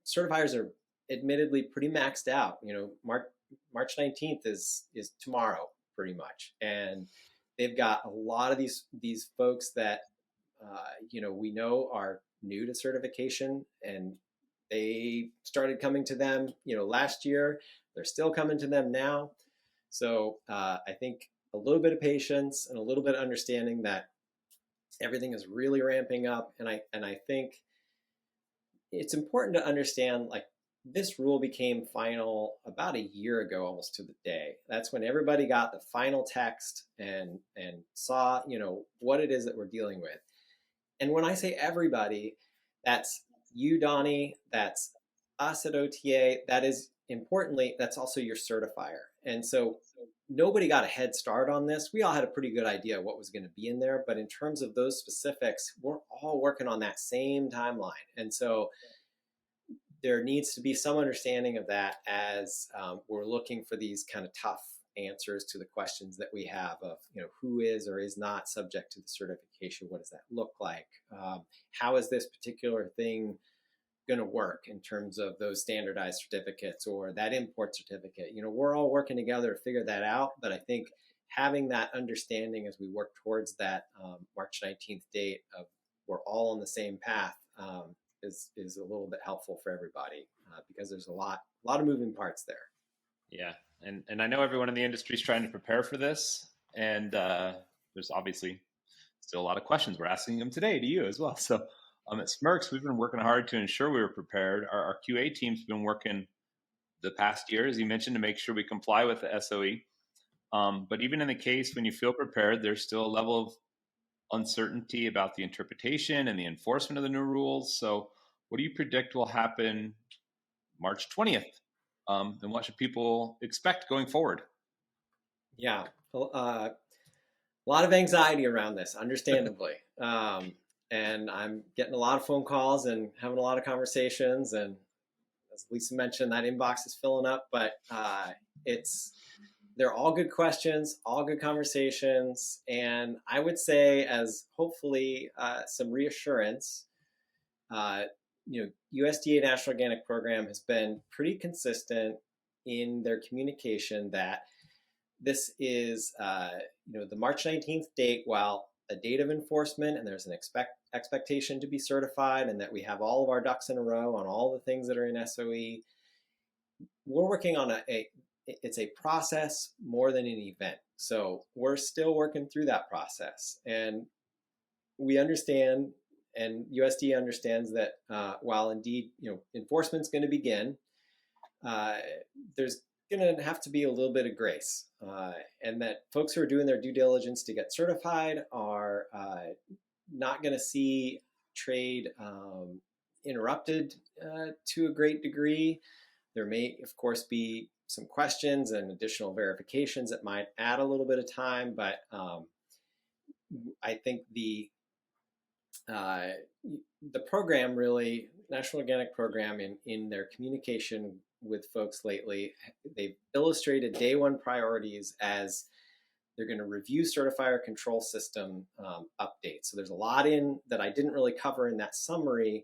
certifiers are admittedly pretty maxed out. March 19th is tomorrow pretty much, and they've got a lot of these folks that we know are new to certification, and they started coming to them last year. They're still coming to them now. So I think a little bit of patience and a little bit of understanding that everything is really ramping up, and I think it's important to understand, like, this rule became final about a year ago, almost to the day. That's when everybody got the final text and saw, what it is that we're dealing with. And when I say everybody, that's you, Donny, that's us at OTA, that is importantly, that's also your certifier. And so nobody got a head start on this. We all had a pretty good idea what was going to be in there, but in terms of those specifics, we're all working on that same timeline. And so there needs to be some understanding of that as we're looking for these kind of tough answers to the questions that we have of, who is or is not subject to the certification? What does that look like? How is this particular thing going to work in terms of those standardized certificates or that import certificate? We're all working together to figure that out, but I think having that understanding as we work towards that March 19th date of we're all on the same path is a little bit helpful for everybody because there's a lot of moving parts there. Yeah, and I know everyone in the industry is trying to prepare for this, and there's obviously still a lot of questions. We're asking them today to you as well. So at Smirks, we've been working hard to ensure we were prepared. Our QA team's been working the past year, as you mentioned, to make sure we comply with the SOE. But even in the case when you feel prepared, there's still a level of uncertainty about the interpretation and the enforcement of the new rules. So what do you predict will happen March 20th? And what should people expect going forward? Yeah, a lot of anxiety around this, understandably. And I'm getting a lot of phone calls and having a lot of conversations. And as Lisa mentioned, that inbox is filling up, but they're all good questions, all good conversations. And I would say as hopefully some reassurance, USDA National Organic Program has been pretty consistent in their communication that this is, the March 19th date, while a date of enforcement and there's an expectation to be certified and that we have all of our ducks in a row on all the things that are in SOE, we're working on it's a process more than an event. So we're still working through that process. And we understand, and USDA understands that while indeed, enforcement's going to begin, there's going to have to be a little bit of grace, and that folks who are doing their due diligence to get certified are not going to see trade interrupted to a great degree. There may, of course, be some questions and additional verifications that might add a little bit of time, but I think the program really, National Organic Program, in their communication with folks lately, they've illustrated day one priorities as they're going to review certifier control system updates. So there's a lot in that I didn't really cover in that summary.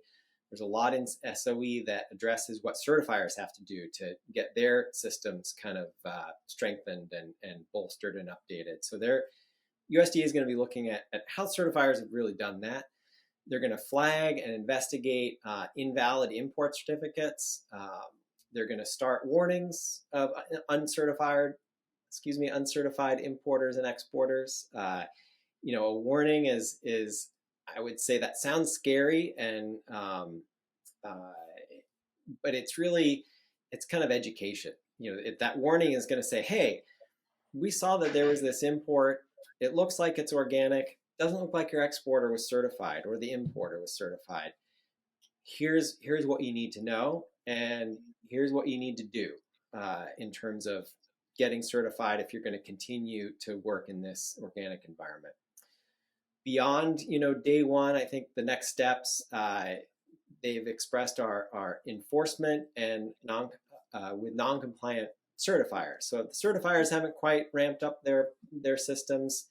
There's a lot in SOE that addresses what certifiers have to do to get their systems kind of strengthened and bolstered and updated. So USDA is going to be looking at how certifiers have really done that. They're going to flag and investigate invalid import certificates. They're going to start warnings of uncertified importers and exporters. A warning is I would say that sounds scary, and but it's kind of education. That warning is going to say, hey, we saw that there was this import. It looks like it's organic. Doesn't look like your exporter was certified or the importer was certified. Here's what you need to know, and here's what you need to do in terms of getting certified if you're going to continue to work in this organic environment. Beyond, day one, I think the next steps, they've expressed our enforcement and with non-compliant certifiers. So the certifiers haven't quite ramped up their systems.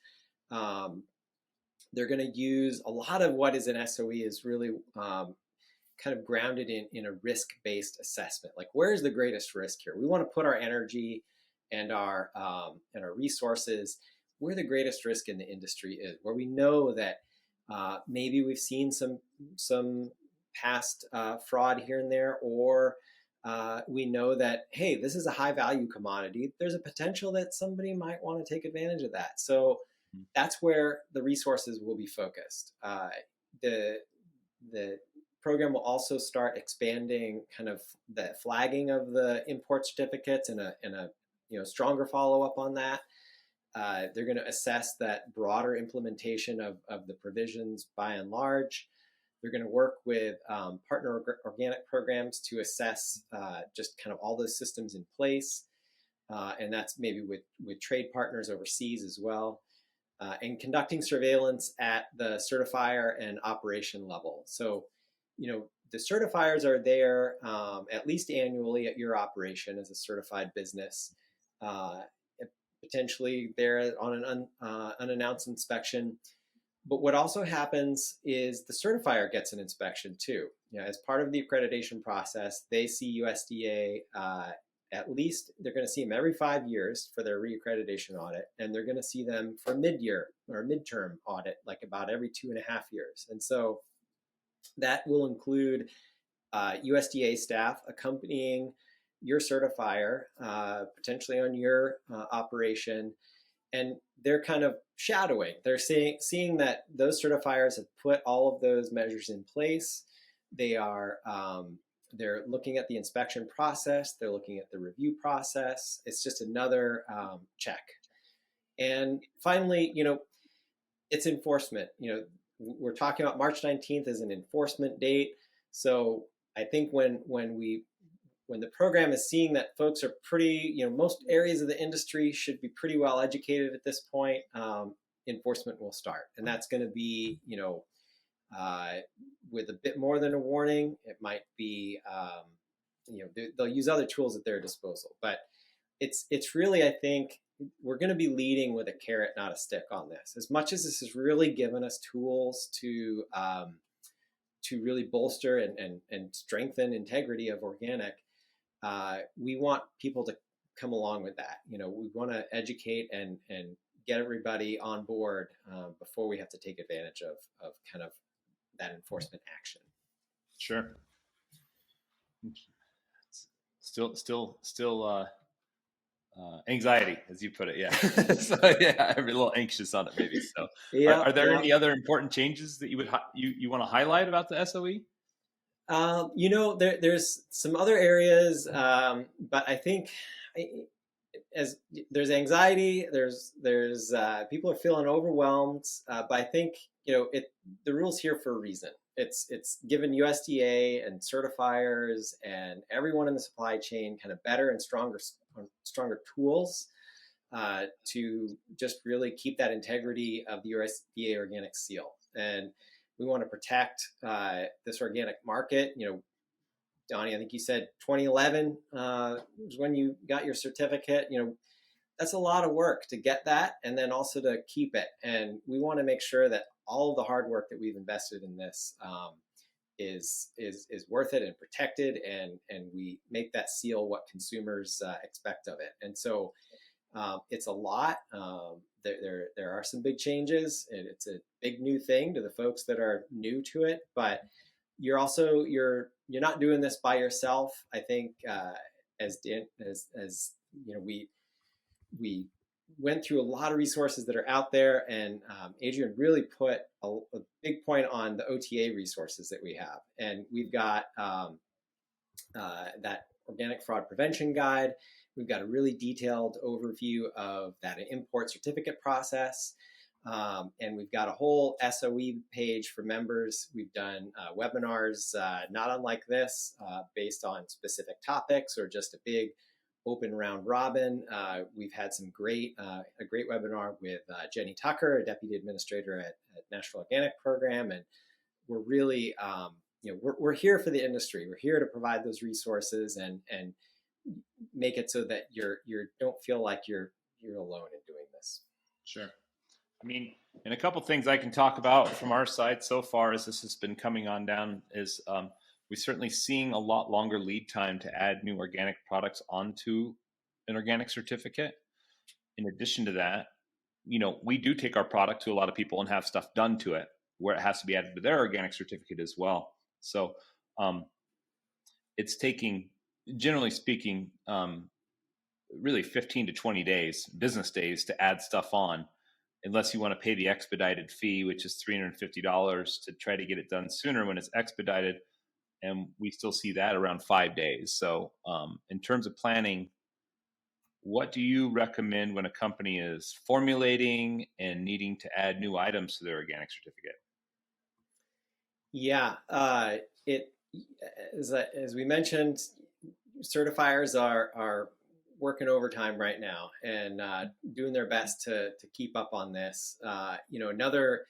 They're going to use a lot of what is in SOE is really kind of grounded in a risk-based assessment. Like, where's the greatest risk here? We want to put our energy and our resources where the greatest risk in the industry is, where we know that maybe we've seen some past fraud here and there, or we know that, hey, this is a high value commodity. There's a potential that somebody might want to take advantage of that. So that's where the resources will be focused. The program will also start expanding kind of the flagging of the import certificates and a stronger follow-up on that. They're going to assess that broader implementation of the provisions by and large. They're going to work with partner organic programs to assess just kind of all those systems in place. And that's maybe with trade partners overseas as well. And conducting surveillance at the certifier and operation level. So, the certifiers are there at least annually at your operation as a certified business. Potentially they're on an unannounced inspection. But what also happens is the certifier gets an inspection too. As part of the accreditation process, they see USDA at least, they're going to see them every 5 years for their reaccreditation audit, and they're going to see them for mid-year or midterm audit, like about every 2.5 years. And so that will include USDA staff accompanying your certifier, potentially on your operation, and they're kind of shadowing. They're seeing that those certifiers have put all of those measures in place. They're looking at the inspection process. They're looking at the review process. It's just another check. And finally, it's enforcement. We're talking about March 19th as an enforcement date. So I think when the program is seeing that folks are pretty, most areas of the industry should be pretty well educated at this point, enforcement will start. And that's going to be, with a bit more than a warning. It might be, they'll use other tools at their disposal. But it's really, I think, we're going to be leading with a carrot, not a stick on this. As much as this has really given us tools to really bolster and strengthen integrity of organic, we want people to come along with that. We want to educate and get everybody on board before we have to take advantage of kind of that enforcement action. Sure. Still anxiety, as you put it. Yeah. So yeah, I'm a little anxious on it maybe. So yeah, are there any other important changes that you want to highlight about the SOE? There's some other areas, but I think as there's anxiety, there's people are feeling overwhelmed, but I think the rule's here for a reason. It's given USDA and certifiers and everyone in the supply chain kind of better and stronger tools to just really keep that integrity of the USDA organic seal. And we want to protect this organic market. Donny, I think you said 2011 was when you got your certificate. That's a lot of work to get that and then also to keep it. And we want to make sure that all of the hard work that we've invested in this is worth it and protected, and we make that seal what consumers expect of it. And so it's a lot. There are some big changes, and it's a big new thing to the folks that are new to it. But you're not doing this by yourself. I think as we went through a lot of resources that are out there, and Adrian really put a big point on the OTA resources that we have. And we've got that organic fraud prevention guide. We've got a really detailed overview of that import certificate process. And we've got a whole SOE page for members. We've done webinars, not unlike this, based on specific topics or just a big open round robin. We've had a great webinar with Jenny Tucker, a deputy administrator at National Organic Program, and we're really, we're here for the industry. We're here to provide those resources and make it so that you don't feel like you're alone in doing this. Sure. I mean, and a couple things I can talk about from our side so far as this has been coming on down is we're certainly seeing a lot longer lead time to add new organic products onto an organic certificate. In addition to that, we do take our product to a lot of people and have stuff done to it where it has to be added to their organic certificate as well. So it's taking, generally speaking, really 15 to 20 business days to add stuff on, unless you want to pay the expedited fee, which is $350 to try to get it done sooner when it's expedited. and we still see that around 5 days. So in terms of planning, what do you recommend when a company is formulating and needing to add new items to their organic certificate? Yeah, it as we mentioned, certifiers are working overtime right now and doing their best to keep up on this. Another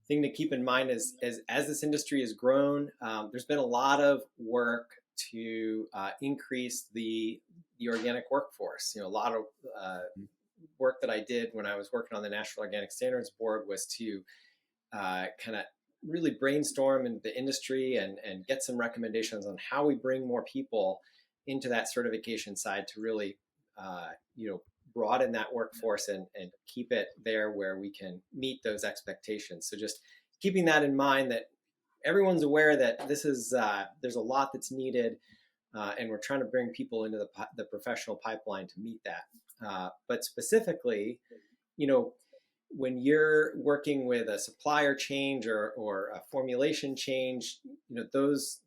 thing to keep in mind is as this industry has grown, there's been a lot of work to increase the organic workforce. A lot of work that I did when I was working on the National Organic Standards Board was to kind of really brainstorm in the industry and get some recommendations on how we bring more people into that certification side to really broaden that workforce and keep it there where we can meet those expectations. So just keeping that in mind, that everyone's aware that this is there's a lot that's needed, and we're trying to bring people into the professional pipeline to meet that. But specifically, when you're working with a supplier change or a formulation change, those,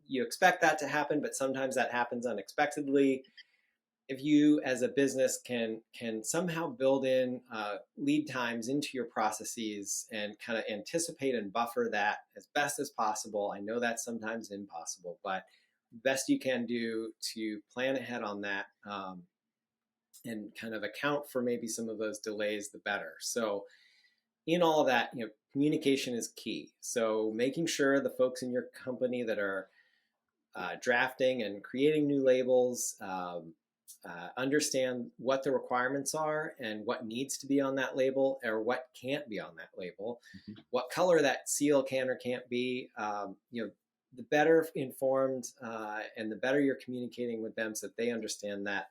you expect that to happen, but sometimes that happens unexpectedly. If you as a business can somehow build in lead times into your processes and kind of anticipate and buffer that as best as possible. I know that's sometimes impossible, but best you can do to plan ahead on that, and kind of account for maybe some of those delays, the better. So in all of that, communication is key. So making sure the folks in your company that are drafting and creating new labels understand what the requirements are and what needs to be on that label or what can't be on that label, what color that seal can or can't be. The better informed and the better you're communicating with them so that they understand that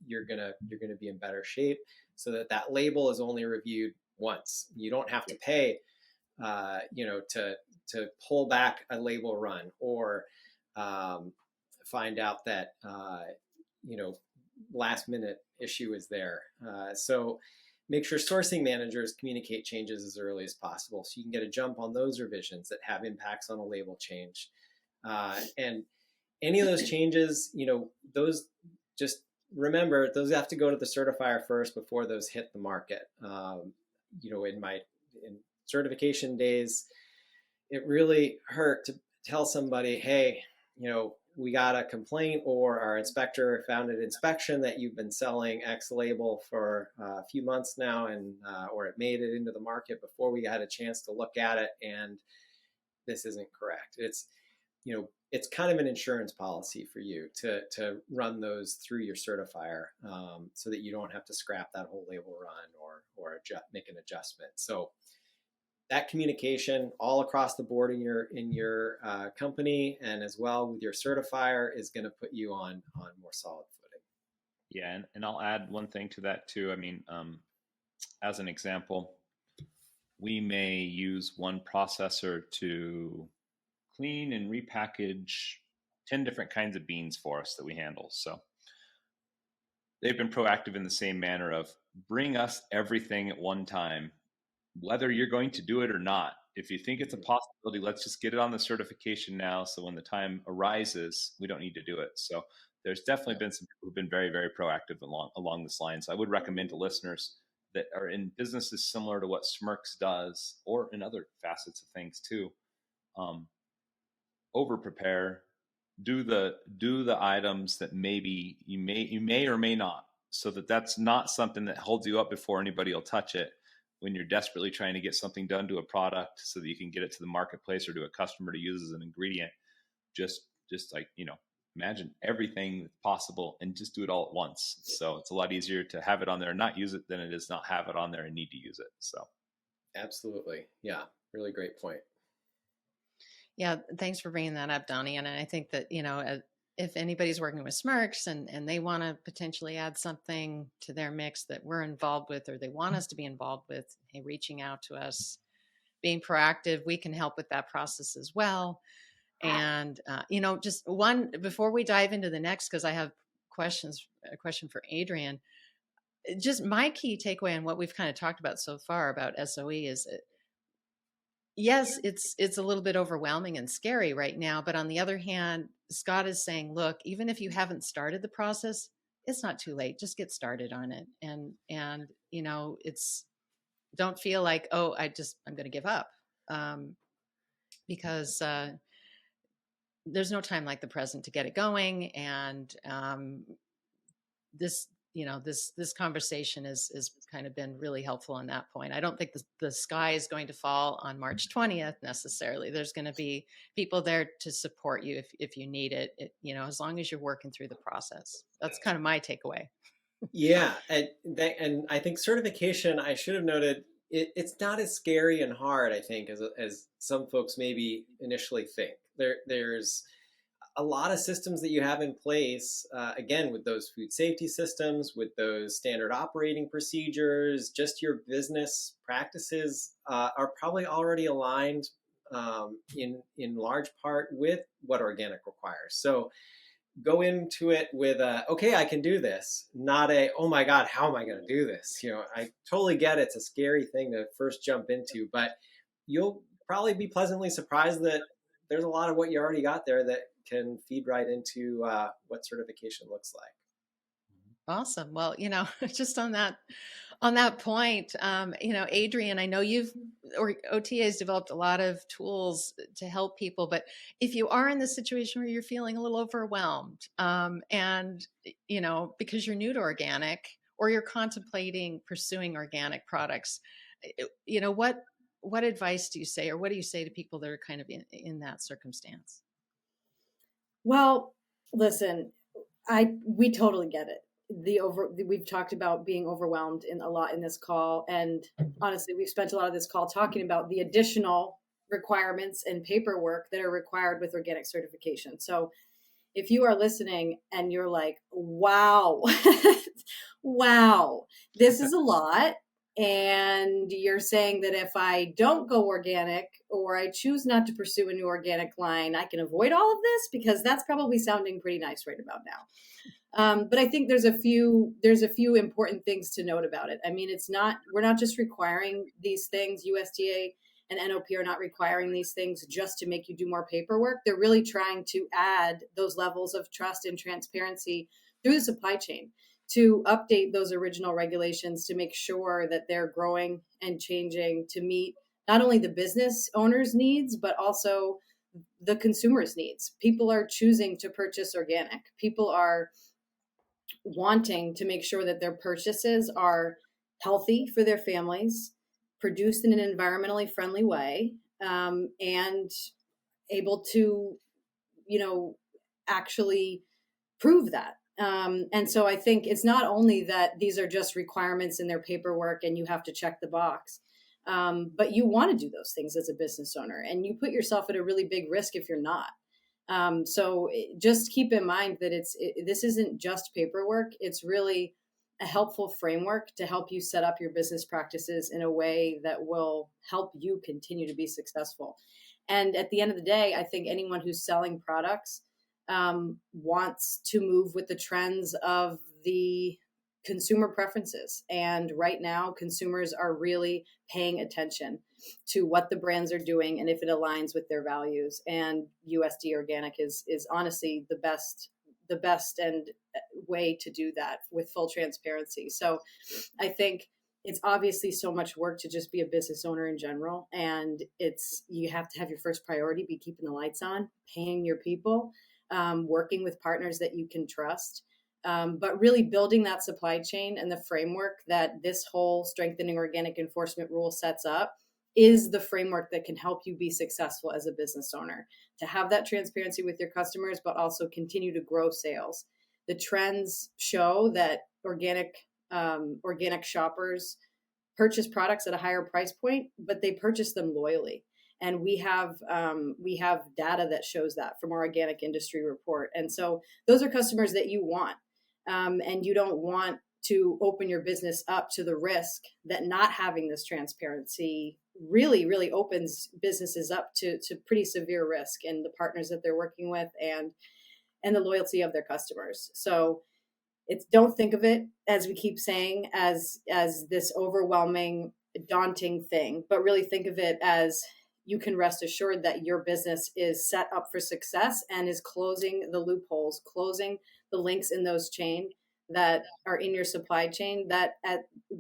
you're gonna be in better shape, so that label is only reviewed once. You don't have to pay to pull back a label run or find out that last minute issue is there. So make sure sourcing managers communicate changes as early as possible so you can get a jump on those revisions that have impacts on a label change. And any of those changes, those, just remember, those have to go to the certifier first before those hit the market. In certification days, it really hurt to tell somebody, hey, we got a complaint, or our inspector found at inspection that you've been selling X label for a few months now, and or it made it into the market before we had a chance to look at it, and this isn't correct. It's kind of an insurance policy for you to run those through your certifier, so that you don't have to scrap that whole label run or make an adjustment. So that communication all across the board in your company and as well with your certifier is going to put you on more solid footing. Yeah, and I'll add one thing to that too. I mean, as an example, we may use one processor to clean and repackage 10 different kinds of beans for us that we handle. So they've been proactive in the same manner of bring us everything at one time, whether you're going to do it or not. If you think it's a possibility, let's just get it on the certification now, so when the time arises, we don't need to do it. So there's definitely been some people who've been very, very proactive along this line. So I would recommend to listeners that are in businesses similar to what Smirks does, or in other facets of things too, over prepare, do the items that maybe you may or may not, so that's not something that holds you up before anybody will touch it when you're desperately trying to get something done to a product so that you can get it to the marketplace or to a customer to use as an ingredient. Just like, imagine everything that's possible and just do it all at once. So it's a lot easier to have it on there and not use it than it is not have it on there and need to use it. So absolutely. Yeah. Really great point. Yeah. Thanks for bringing that up, Donny. And I think that, if anybody's working with Smirks and they want to potentially add something to their mix that we're involved with, or they want us to be involved with, hey, reaching out to us, being proactive, we can help with that process as well. And, just one, before we dive into the next, because I have a question for Adrian, just my key takeaway on what we've kind of talked about so far about SOE is yes, it's a little bit overwhelming and scary right now, but on the other hand, Scott is saying, look, even if you haven't started the process, it's not too late. Just get started on it. And it's, don't feel like, oh, I'm going to give up. Because there's no time like the present to get it going. And this this conversation is kind of been really helpful on that point. I don't think the sky is going to fall on March 20th necessarily. There's going to be people there to support you if you need it, as long as you're working through the process. That's kind of my takeaway. Yeah, and I think certification, I should have noted, it's not as scary and hard, I think, as some folks maybe initially think. There's a lot of systems that you have in place, again, with those food safety systems, with those standard operating procedures, just your business practices are probably already aligned in large part with what organic requires. So go into it with okay, I can do this, not oh my God, how am I going to do this? I totally get it's a scary thing to first jump into, but you'll probably be pleasantly surprised that there's a lot of what you already got there that can feed right into what certification looks like. Awesome. Well, just on that point, Adrian, I know OTA has developed a lot of tools to help people, but if you are in this situation where you're feeling a little overwhelmed, and, because you're new to organic or you're contemplating pursuing organic products, what advice do you say, or what do you say to people that are kind of in that circumstance? Well, listen, we totally get it. We've talked about being overwhelmed a lot in this call, and honestly, we've spent a lot of this call talking about the additional requirements and paperwork that are required with organic certification. So if you are listening and you're like, wow, wow, this is a lot, and you're saying that if I don't go organic or I choose not to pursue a new organic line, I can avoid all of this, because that's probably sounding pretty nice right about now. But I think there's a few important things to note about it. I mean, we're not just requiring these things. USDA and NOP are not requiring these things just to make you do more paperwork. They're really trying to add those levels of trust and transparency through the supply chain, to update those original regulations to make sure that they're growing and changing to meet not only the business owner's needs, but also the consumer's needs. People are choosing to purchase organic. People are wanting to make sure that their purchases are healthy for their families, produced in an environmentally friendly way, and able to, actually prove that. And so I think it's not only that these are just requirements in their paperwork and you have to check the box, but you want to do those things as a business owner, and you put yourself at a really big risk if you're not. So just keep in mind that this isn't just paperwork. It's really a helpful framework to help you set up your business practices in a way that will help you continue to be successful. And at the end of the day, I think anyone who's selling products wants to move with the trends of the consumer preferences. And right now, consumers are really paying attention to what the brands are doing and if it aligns with their values. And USD Organic is honestly the best and way to do that with full transparency. So I think it's obviously so much work to just be a business owner in general. And you have to have your first priority be keeping the lights on, paying your people, working with partners that you can trust, but really building that supply chain and the framework that this whole strengthening organic enforcement rule sets up is the framework that can help you be successful as a business owner, to have that transparency with your customers, but also continue to grow sales. The trends show that organic shoppers purchase products at a higher price point, but they purchase them loyally. And we have data that shows that from our organic industry report. And so those are customers that you want. And you don't want to open your business up to the risk that not having this transparency really, really opens businesses up to pretty severe risk in the partners that they're working with and the loyalty of their customers. So don't think of it, as we keep saying, as this overwhelming, daunting thing, but really think of it as you can rest assured that your business is set up for success and is closing the loopholes, closing the links in those chain that are in your supply chain that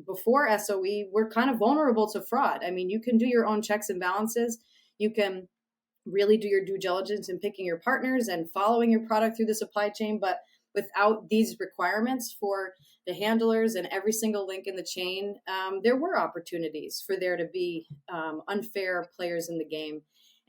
before SOE, we're kind of vulnerable to fraud. I mean, you can do your own checks and balances. You can really do your due diligence in picking your partners and following your product through the supply chain. But without these requirements for the handlers and every single link in the chain, there were opportunities for there to be unfair players in the game.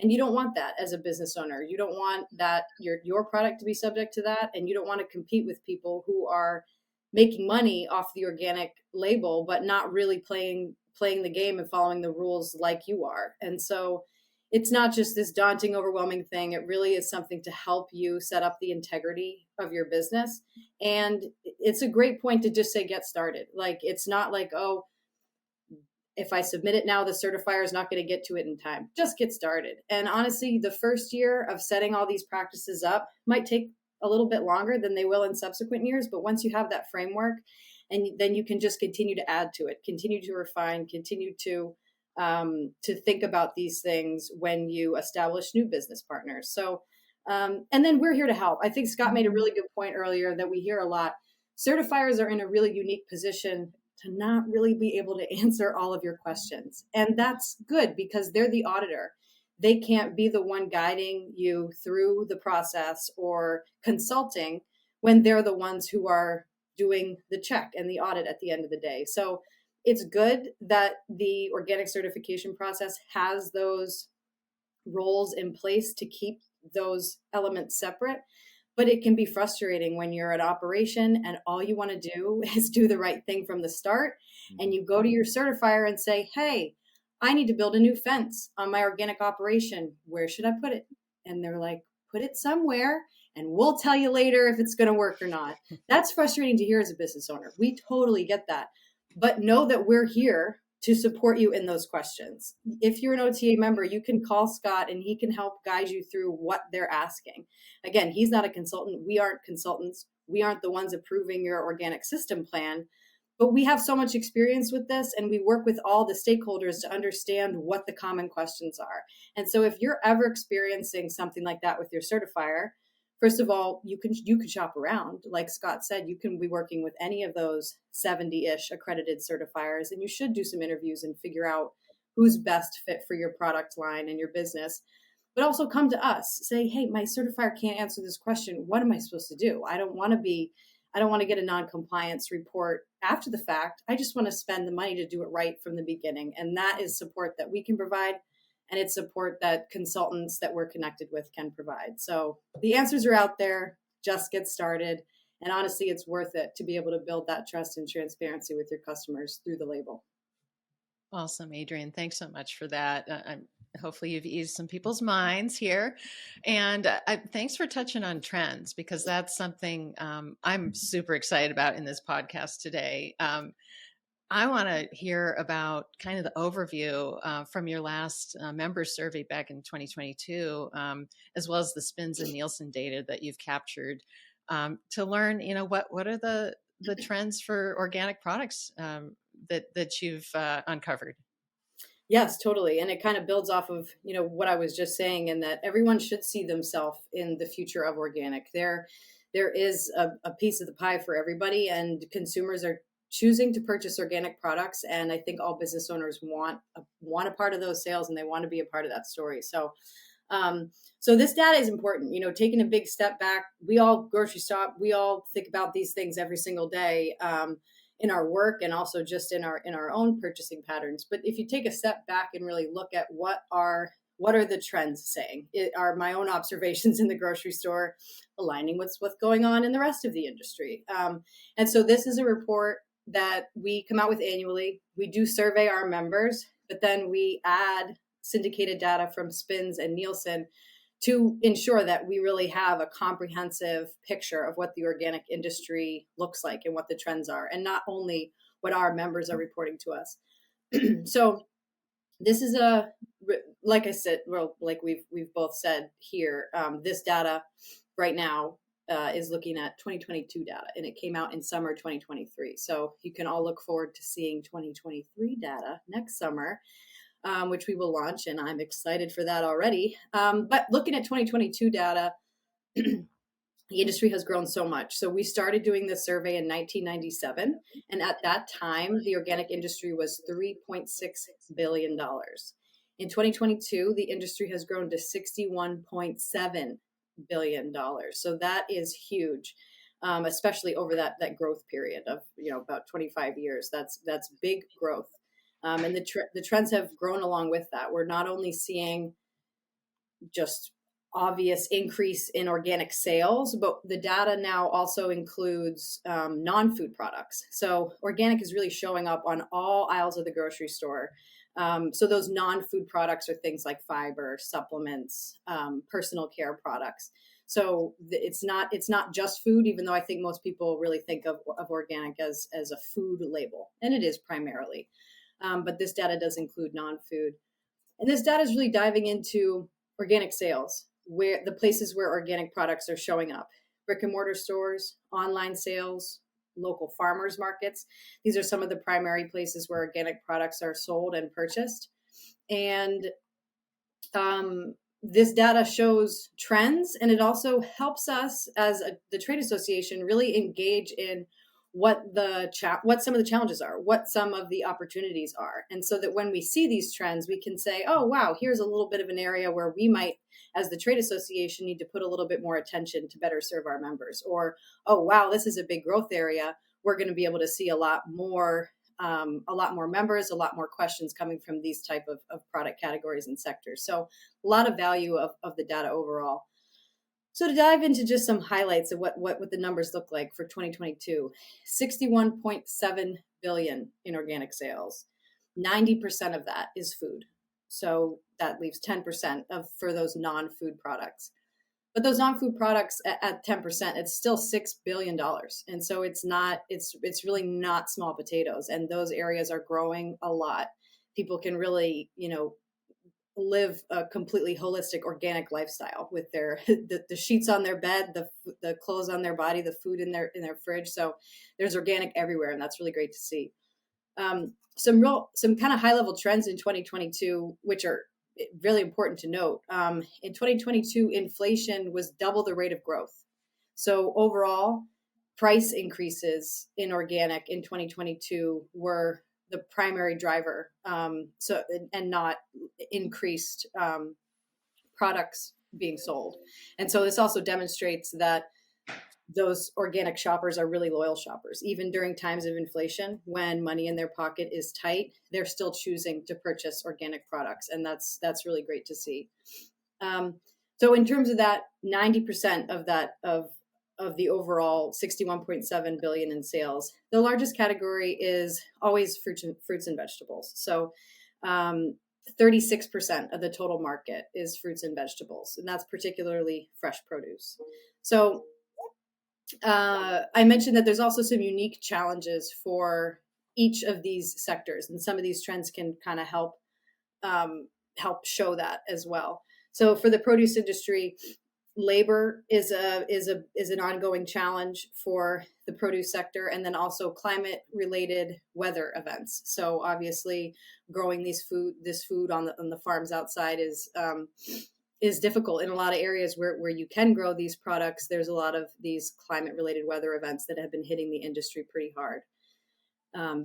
And you don't want that as a business owner. You don't want that your product to be subject to that. And you don't want to compete with people who are making money off the organic label, but not really playing the game and following the rules like you are. And so it's not just this daunting, overwhelming thing. It really is something to help you set up the integrity of your business. And it's a great point to just say, get started. Like, it's not like, oh, if I submit it now, the certifier is not going to get to it in time. Just get started. And honestly, the first year of setting all these practices up might take a little bit longer than they will in subsequent years. But once you have that framework, and then you can just continue to add to it, continue to refine, continue to think about these things when you establish new business partners. So, and then we're here to help. I think Scott made a really good point earlier that we hear a lot. Certifiers are in a really unique position to not really be able to answer all of your questions. And that's good because they're the auditor. They can't be the one guiding you through the process or consulting when they're the ones who are doing the check and the audit at the end of the day. So it's good that the organic certification process has those roles in place to keep those elements separate, but it can be frustrating when you're an operation and all you want to do is do the right thing from the start. And you go to your certifier and say, hey, I need to build a new fence on my organic operation. Where should I put it? And they're like, put it somewhere and we'll tell you later if it's going to work or not. That's frustrating to hear as a business owner. We totally get that. But know that we're here to support you in those questions. If you're an OTA member, you can call Scott and he can help guide you through what they're asking. Again, he's not a consultant. We aren't consultants. We aren't the ones approving your organic system plan, but we have so much experience with this and we work with all the stakeholders to understand what the common questions are. And so if you're ever experiencing something like that with your certifier, first of all, you can shop around. Like Scott said, you can be working with any of those 70-ish accredited certifiers, and you should do some interviews and figure out who's best fit for your product line and your business. But also come to us. Say, hey, my certifier can't answer this question. What am I supposed to do? I don't want to get a non-compliance report after the fact. I just want to spend the money to do it right from the beginning. And that is support that we can provide. And it's support that consultants that we're connected with can provide. So the answers are out there. Just get started. And honestly, it's worth it to be able to build that trust and transparency with your customers through the label. Awesome, Adrian. Thanks so much for that. Hopefully you've eased some people's minds here. And thanks for touching on trends, because that's something I'm super excited about in this podcast today. I want to hear about kind of the overview from your last member survey back in 2022, as well as the Spins and Nielsen data that you've captured to learn, what are the trends for organic products that you've uncovered. Yes, totally. And it kind of builds off of, what I was just saying, and that everyone should see themselves in the future of organic. There is a piece of the pie for everybody, and consumers are choosing to purchase organic products. And I think all business owners want a part of those sales, and they want to be a part of that story. So, so this data is important, taking a big step back. We all grocery shop, we all think about these things every single day, in our work and also just in our own purchasing patterns. But if you take a step back and really look at what are the trends saying, are my own observations in the grocery store aligning with what's going on in the rest of the industry. And so this is a report that we come out with annually. We do survey our members, but then we add syndicated data from Spins and Nielsen to ensure that we really have a comprehensive picture of what the organic industry looks like and what the trends are, and not only what our members are reporting to us. So this is like I said, well, like we've both said here, this data right now is looking at 2022 data, and it came out in summer 2023. So you can all look forward to seeing 2023 data next summer. which we will launch, and I'm excited for that already. But looking at 2022 data, the industry has grown so much. So we started doing this survey in 1997. And at that time, the organic industry was $3.6 billion. In 2022, the industry has grown to $61.7 billion. So that is huge, especially over that growth period of about 25 years. That's big growth. And the trends have grown along with that. We're not only seeing just obvious increase in organic sales, but the data now also includes non-food products. So organic is really showing up on all aisles of the grocery store. So those non-food products are things like fiber, supplements, personal care products. So it's not just food, even though I think most people really think of organic as a food label, and it is primarily. But this data does include non-food. And this data is really diving into organic sales, where the places where organic products are showing up: brick and mortar stores, online sales, local farmers markets. These are some of the primary places where organic products are sold and purchased. And this data shows trends, and it also helps us as the trade association really engage in what some of the challenges are, what some of the opportunities are. And so that when we see these trends, we can say, oh, wow, here's a little bit of an area where we might, as the trade association, need to put a little bit more attention to better serve our members. Or, oh, wow, this is a big growth area. We're going to be able to see a lot more members, a lot more questions coming from these type of product categories and sectors. So a lot of value of the data overall. So to dive into just some highlights of what the numbers look like for 2022, 61.7 billion in organic sales. 90% of that is food. So that leaves 10% for those non-food products. But those non-food products at 10%, it's still $6 billion. And so it's really not small potatoes. And those areas are growing a lot. People can really, live a completely holistic organic lifestyle with their the sheets on their bed, the clothes on their body, the food in their fridge. So there's organic everywhere, and that's really great to see. Some kind of high level trends in 2022, which are really important to note. In 2022, inflation was double the rate of growth. So overall, price increases in organic in 2022 were the primary driver, and not increased products being sold. And so this also demonstrates that those organic shoppers are really loyal shoppers. Even during times of inflation, when money in their pocket is tight, they're still choosing to purchase organic products. And that's really great to see. So in terms of that, 90% of the overall 61.7 billion in sales, the largest category is always fruits and vegetables. So 36% of the total market is fruits and vegetables, and that's particularly fresh produce. So I mentioned that there's also some unique challenges for each of these sectors, and some of these trends can kind of help show that as well. So for the produce industry, labor is an ongoing challenge for the produce sector, and then also climate related weather events. So obviously growing this food on the farms outside is difficult in a lot of areas where you can grow these products. There's a lot of these climate related weather events that have been hitting the industry pretty hard.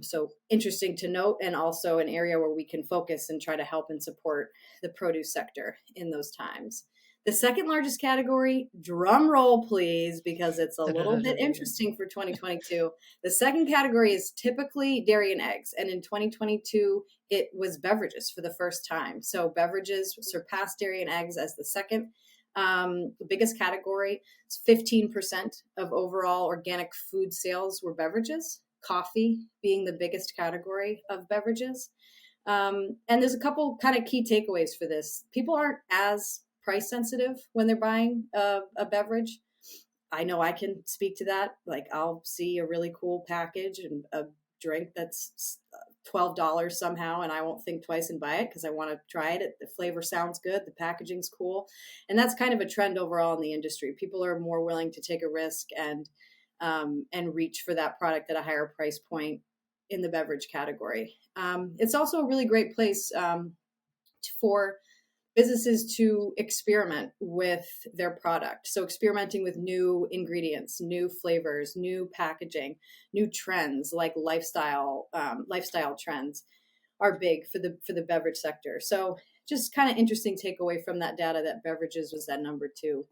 So interesting to note, and also an area where we can focus and try to help and support the produce sector in those times. The second largest category, drum roll please, because it's a little bit interesting for 2022. The second category is typically dairy and eggs. And in 2022, it was beverages for the first time. So beverages surpassed dairy and eggs as the second biggest category. It's 15% of overall organic food sales were beverages, coffee being the biggest category of beverages. And there's a couple kind of key takeaways for this. People aren't as price sensitive when they're buying a beverage. I know I can speak to that. Like, I'll see a really cool package and a drink that's $12 somehow, and I won't think twice and buy it because I want to try it. The flavor sounds good, the packaging's cool, and that's kind of a trend overall in the industry. People are more willing to take a risk and reach for that product at a higher price point in the beverage category. It's also a really great place for businesses to experiment with their product. So experimenting with new ingredients, new flavors, new packaging, new trends like lifestyle trends are big for the beverage sector. So just kind of interesting takeaway from that data that beverages was that number 2.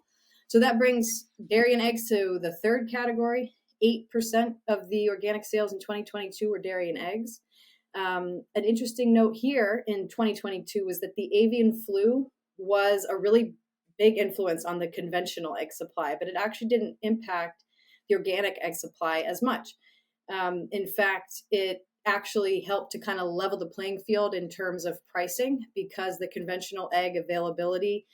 So that brings dairy and eggs to the third category. 8% of the organic sales in 2022 were dairy and eggs. An interesting note here in 2022 was that the avian flu was a really big influence on the conventional egg supply, but it actually didn't impact the organic egg supply as much. In fact, it actually helped to kind of level the playing field in terms of pricing, because the conventional egg availability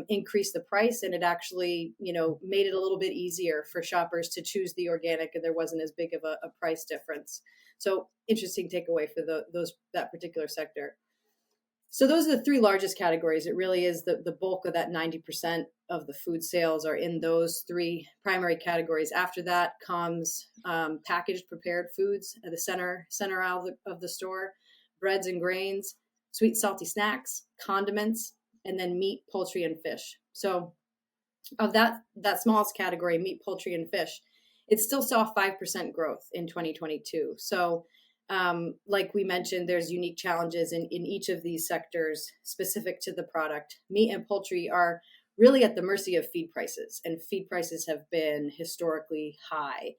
increased the price, and it actually, made it a little bit easier for shoppers to choose the organic, and there wasn't as big of a price difference. So interesting takeaway for that particular sector. So those are the 3 largest categories. It really is the bulk of that 90% of the food sales are in those 3 primary categories. After that comes packaged prepared foods at the center aisle of the store, breads and grains, sweet salty snacks, condiments, and then meat, poultry, and fish. So of that smallest category, meat, poultry, and fish, it still saw 5% growth in 2022. So like we mentioned, there's unique challenges in each of these sectors specific to the product. Meat and poultry are really at the mercy of feed prices, and feed prices have been historically high.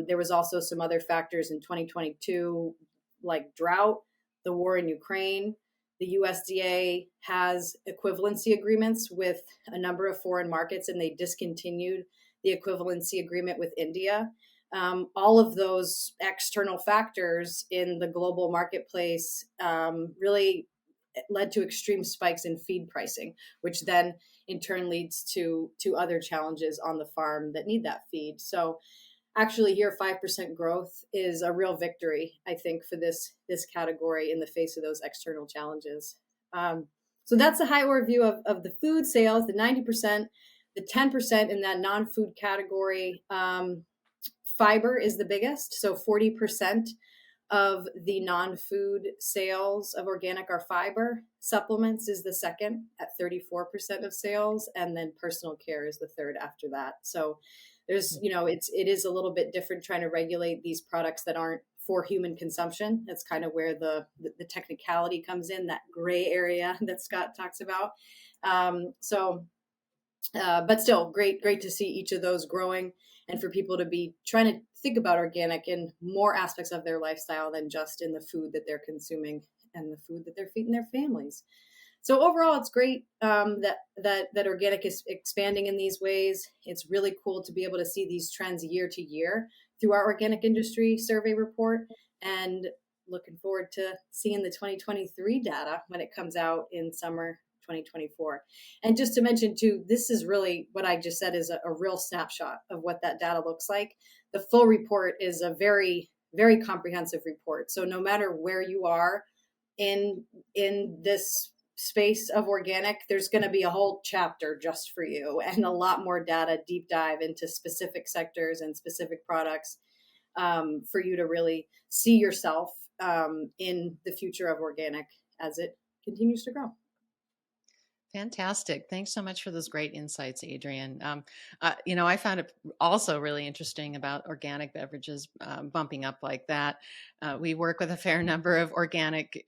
There was also some other factors in 2022, like drought, the war in Ukraine. The USDA has equivalency agreements with a number of foreign markets, and they discontinued the equivalency agreement with India. All of those external factors in the global marketplace really led to extreme spikes in feed pricing, which then in turn leads to other challenges on the farm that need that feed. So actually here, 5% growth is a real victory, I think, for this category in the face of those external challenges. So that's a high overview of the food sales, the 90%, the 10% in that non-food category. Fiber is the biggest. So 40% of the non-food sales of organic are fiber. Supplements is the second at 34% of sales. And then personal care is the third after that. So there's, it is a little bit different trying to regulate these products that aren't for human consumption. That's kind of where the technicality comes in, that gray area that Scott talks about. But still great to see each of those growing, and for people to be trying to think about organic in more aspects of their lifestyle than just in the food that they're consuming and the food that they're feeding their families. So overall, it's great that organic is expanding in these ways. It's really cool to be able to see these trends year to year through our organic industry survey report, and looking forward to seeing the 2023 data when it comes out in summer 2024. And just to mention too, this is really what I just said is a real snapshot of what that data looks like. The full report is a very, very comprehensive report. So no matter where you are in this space of organic, there's going to be a whole chapter just for you, and a lot more data, deep dive into specific sectors and specific products for you to really see yourself in the future of organic as it continues to grow. Fantastic. Thanks so much for those great insights, Adrian. I found it also really interesting about organic beverages bumping up like that. We work with a fair number of organic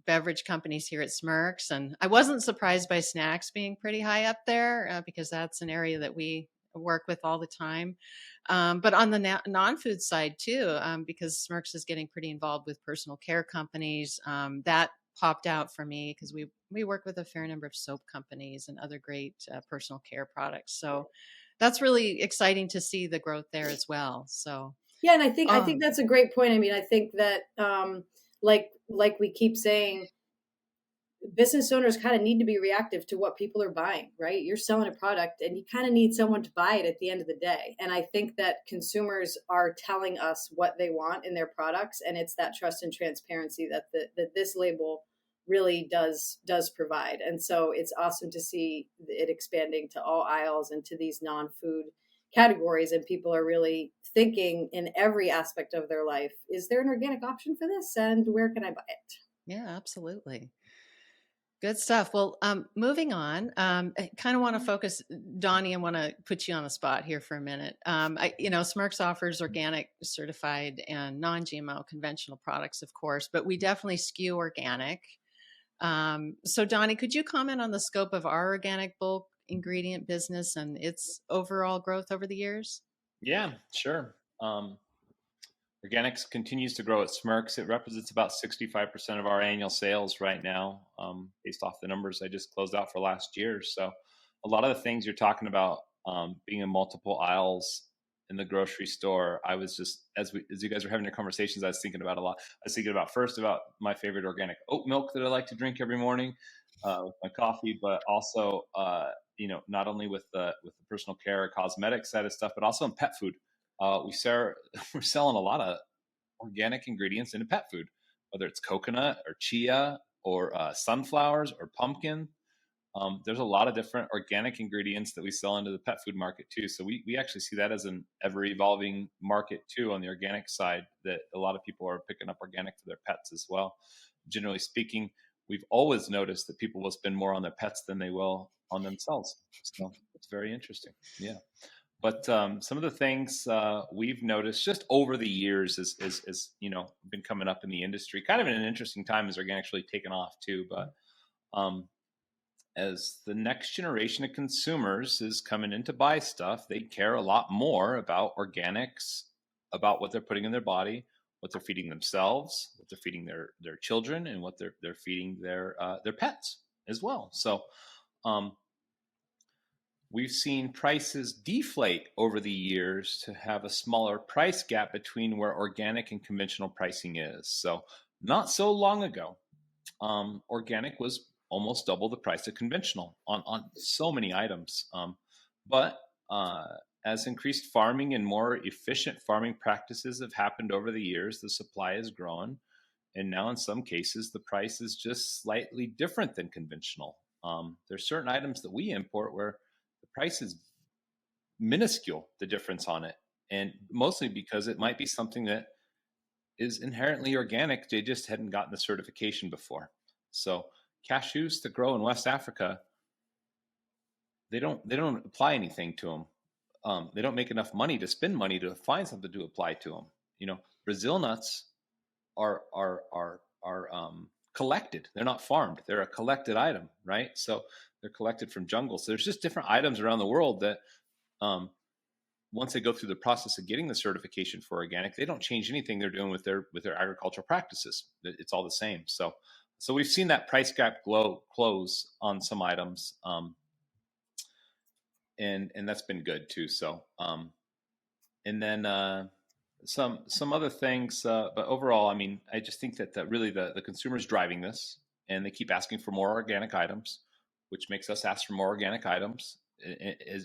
beverage companies here at Smirks, and I wasn't surprised by snacks being pretty high up there because that's an area that we work with all the time. But on the non-food side too, because Smirks is getting pretty involved with personal care companies, that popped out for me because we work with a fair number of soap companies and other great personal care products. So that's really exciting to see the growth there as well. So yeah, and I think that's a great point. I mean, I think that like we keep saying, business owners kind of need to be reactive to what people are buying, right? You're selling a product and you kind of need someone to buy it at the end of the day. And I think that consumers are telling us what they want in their products, and it's that trust and transparency that this label really does provide. And so it's awesome to see it expanding to all aisles and to these non-food categories, and people are really thinking in every aspect of their life, is there an organic option for this, and where can I buy it? Yeah, absolutely. Good stuff. Well, moving on, I kind of want to focus, Donnie, I want to put you on the spot here for a minute. Smirks offers organic, certified, and non-GMO conventional products, of course, but we definitely skew organic. So, Donnie, could you comment on the scope of our organic bulk ingredient business and its overall growth over the years? Yeah, sure. Organics continues to grow at Smirks. It represents about 65% of our annual sales right now, based off the numbers I just closed out for last year. So, a lot of the things you're talking about, being in multiple aisles in the grocery store, I was just as you guys were having your conversations, I was thinking about a lot. I was thinking about first about my favorite organic oat milk that I like to drink every morning with my coffee, but also not only with the personal care or cosmetic side of stuff, but also in pet food. We're selling a lot of organic ingredients into pet food, whether it's coconut or chia or sunflowers or pumpkin. There's a lot of different organic ingredients that we sell into the pet food market too. So we actually see that as an ever evolving market too on the organic side, that a lot of people are picking up organic for their pets as well. Generally speaking, we've always noticed that people will spend more on their pets than they will on themselves. So it's very interesting. Yeah. But some of the things we've noticed just over the years is been coming up in the industry, kind of in an interesting time as organic actually taken off too. But as the next generation of consumers is coming in to buy stuff, they care a lot more about organics, about what they're putting in their body, what they're feeding themselves, what they're feeding their children, and what they're feeding their pets as well. So we've seen prices deflate over the years to have a smaller price gap between where organic and conventional pricing is. So not so long ago, organic was almost double the price of conventional on so many items. But as increased farming and more efficient farming practices have happened over the years, the supply has grown. And now in some cases, the price is just slightly different than conventional. There's certain items that we import where the price is minuscule, the difference on it. And mostly because it might be something that is inherently organic. They just hadn't gotten the certification before. So cashews to grow in West Africa, they don't apply anything to them. They don't make enough money to spend money to find something to apply to them. Brazil nuts are collected. They're not farmed. They're a collected item, right? So they're collected from jungles. So there's just different items around the world that once they go through the process of getting the certification for organic, they don't change anything they're doing with their agricultural practices. It's all the same. So we've seen that price gap close on some items, and that's been good too. So and then some other things, but overall, I mean, I just think that really the consumer's driving this, and they keep asking for more organic items, which makes us ask for more organic items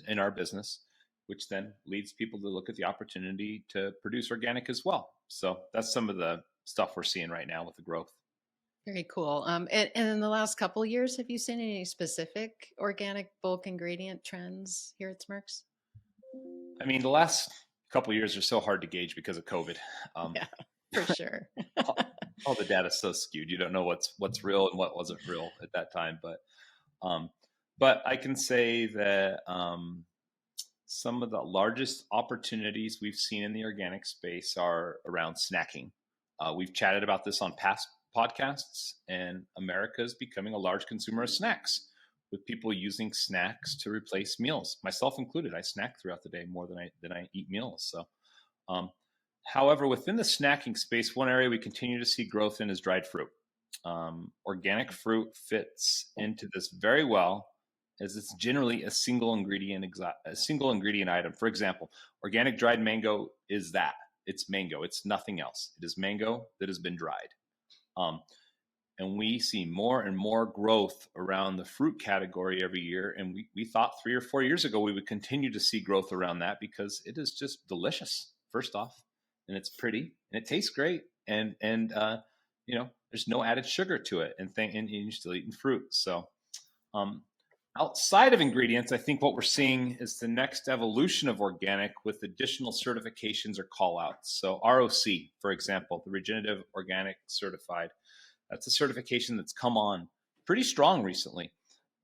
in our business, which then leads people to look at the opportunity to produce organic as well. So that's some of the stuff we're seeing right now with the growth. Very cool. And in the last couple of years, have you seen any specific organic bulk ingredient trends here at Smirks? I mean, the last couple of years are so hard to gauge because of COVID. Yeah, for sure. all the data is so skewed. You don't know what's real and what wasn't real at that time. But I can say that some of the largest opportunities we've seen in the organic space are around snacking. We've chatted about this on past podcasts, and America is becoming a large consumer of snacks, with people using snacks to replace meals, myself included. I snack throughout the day more than I eat meals. So, however, within the snacking space, one area we continue to see growth in is dried fruit. Organic fruit fits into this very well, as it's generally a single ingredient item. For example, organic dried mango is that. It's mango. It's nothing else. It is mango that has been dried. And we see more and more growth around the fruit category every year. And we thought 3 or 4 years ago we would continue to see growth around that because it is just delicious, first off, and it's pretty and it tastes great. And there's no added sugar to it, and you're still eating fruit. So outside of ingredients, I think what we're seeing is the next evolution of organic with additional certifications or call outs. So ROC, for example, the Regenerative Organic Certified, that's a certification that's come on pretty strong recently.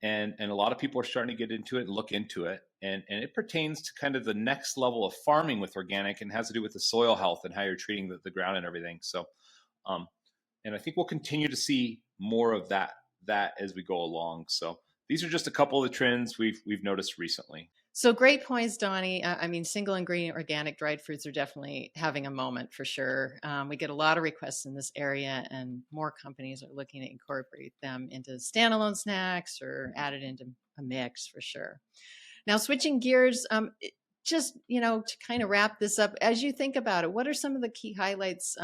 And a lot of people are starting to get into it and look into it. And it pertains to kind of the next level of farming with organic, and has to do with the soil health and how you're treating the ground and everything. So, and I think we'll continue to see more of that as we go along. So these are just a couple of the trends we've noticed recently. So great points, Donny. I mean, single ingredient organic dried fruits are definitely having a moment for sure. We get a lot of requests in this area, and more companies are looking to incorporate them into standalone snacks or add it into a mix for sure. Now, switching gears, just, to kind of wrap this up, as you think about it, what are some of the key highlights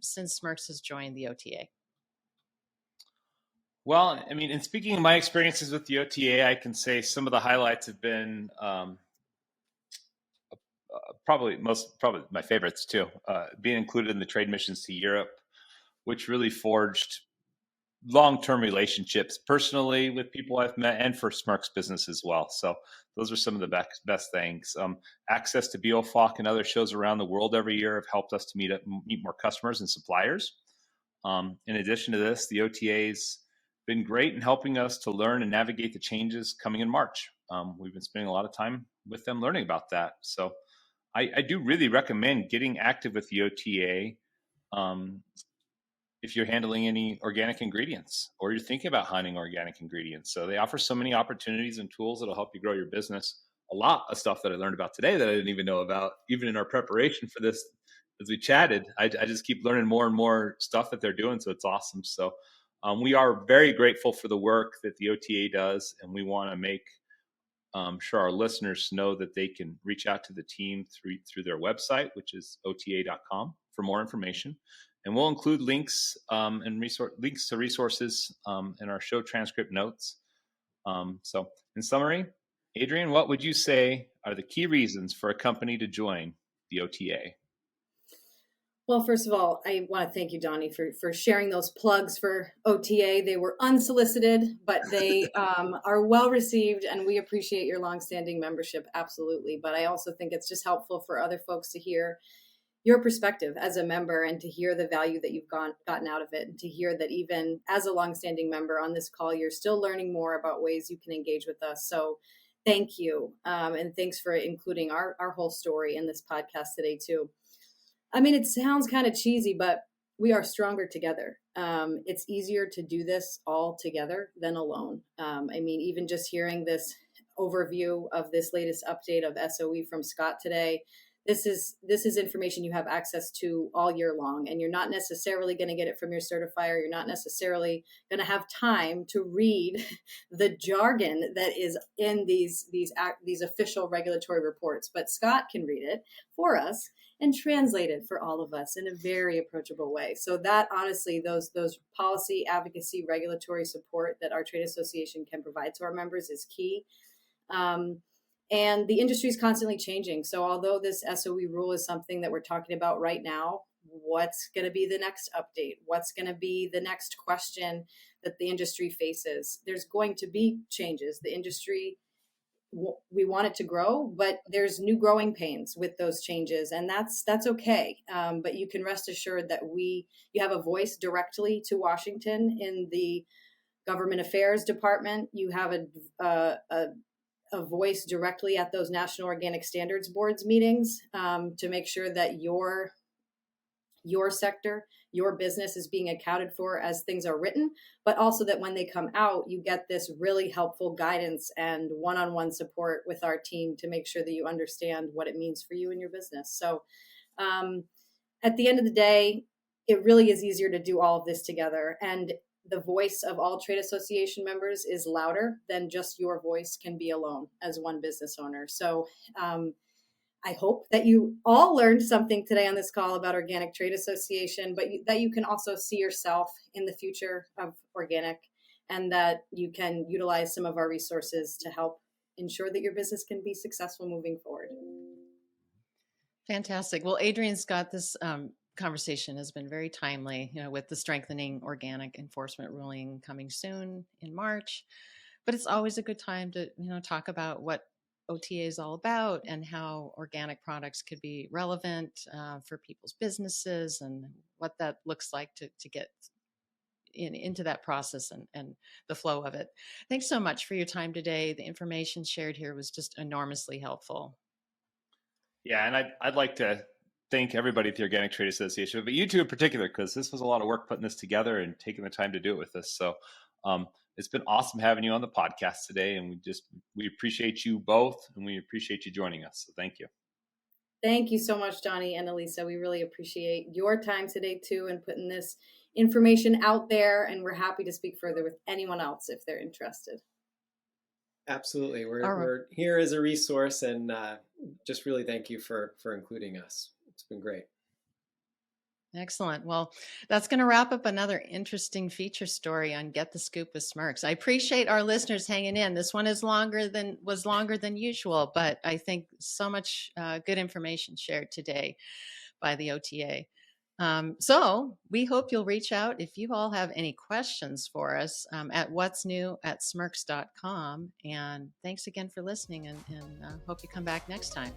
since Smirks has joined the OTA? Well, I mean, in speaking of my experiences with the OTA, I can say some of the highlights have been probably my favorites too. Being included in the trade missions to Europe, which really forged long-term relationships personally with people I've met, and for Smirks business as well. So those are some of the best things. Access to BioFoc and other shows around the world every year have helped us to meet more customers and suppliers. In addition to this, the OTA's been great in helping us to learn and navigate the changes coming in March. We've been spending a lot of time with them learning about that. So I do really recommend getting active with the OTA if you're handling any organic ingredients, or you're thinking about hunting organic ingredients. So they offer so many opportunities and tools that'll help you grow your business. A lot of stuff that I learned about today that I didn't even know about, even in our preparation for this, as we chatted. I just keep learning more and more stuff that they're doing. So it's awesome. So we are very grateful for the work that the OTA does, and we want to make sure our listeners know that they can reach out to the team through their website, which is ota.com, for more information. And we'll include links links to resources in our show transcript notes. So in summary, Adrian, what would you say are the key reasons for a company to join the OTA? Well, first of all, I want to thank you, Donny, for sharing those plugs for OTA. They were unsolicited, but they are well received, and we appreciate your longstanding membership, absolutely. But I also think it's just helpful for other folks to hear your perspective as a member, and to hear the value that you've gotten out of it, and to hear that even as a longstanding member on this call, you're still learning more about ways you can engage with us. So thank you. And thanks for including our whole story in this podcast today too. I mean, it sounds kind of cheesy, but we are stronger together. It's easier to do this all together than alone. I mean, even just hearing this overview of this latest update of SOE from Scott today, this is information you have access to all year long, and you're not necessarily going to get it from your certifier. You're not necessarily going to have time to read the jargon that is in these official regulatory reports, but Scott can read it for us and translate it for all of us in a very approachable way. So that, honestly, those policy, advocacy, regulatory support that our trade association can provide to our members is key. And the industry is constantly changing. So although this SOE rule is something that we're talking about right now, what's going to be the next update? What's going to be the next question that the industry faces? There's going to be changes. The industry, we want it to grow, but there's new growing pains with those changes, and that's okay. But you can rest assured that you have a voice directly to Washington in the Government Affairs Department. You have a voice directly at those National Organic Standards Boards meetings to make sure that your sector, your business is being accounted for as things are written, but also that when they come out, you get this really helpful guidance and one-on-one support with our team to make sure that you understand what it means for you and your business. So at the end of the day, it really is easier to do all of this together. And the voice of all trade association members is louder than just your voice can be alone as one business owner. So I hope that you all learned something today on this call about Organic Trade Association, but that you can also see yourself in the future of organic, and that you can utilize some of our resources to help ensure that your business can be successful moving forward. Fantastic. Well, Adrian's got this conversation has been very timely, with the strengthening organic enforcement ruling coming soon in March. But it's always a good time to, talk about what OTA is all about and how organic products could be relevant for people's businesses, and what that looks like to get into that process and the flow of it. Thanks so much for your time today. The information shared here was just enormously helpful. Yeah, and I'd like to thank everybody at the Organic Trade Association, but you two in particular, because this was a lot of work putting this together and taking the time to do it with us. So it's been awesome having you on the podcast today, and we appreciate you both, and we appreciate you joining us. So thank you. Thank you so much, Donny and Elisa. We really appreciate your time today too, and putting this information out there. And we're happy to speak further with anyone else if they're interested. Absolutely. We're here as a resource, and just really thank you for including us. It's been great. Excellent. Well, that's going to wrap up another interesting feature story on Get the Scoop with Smirks. I appreciate our listeners hanging in. This one was longer than usual, but I think so much good information shared today by the OTA. So we hope you'll reach out if you all have any questions for us at what'snew@smirks.com. And thanks again for listening, and hope you come back next time.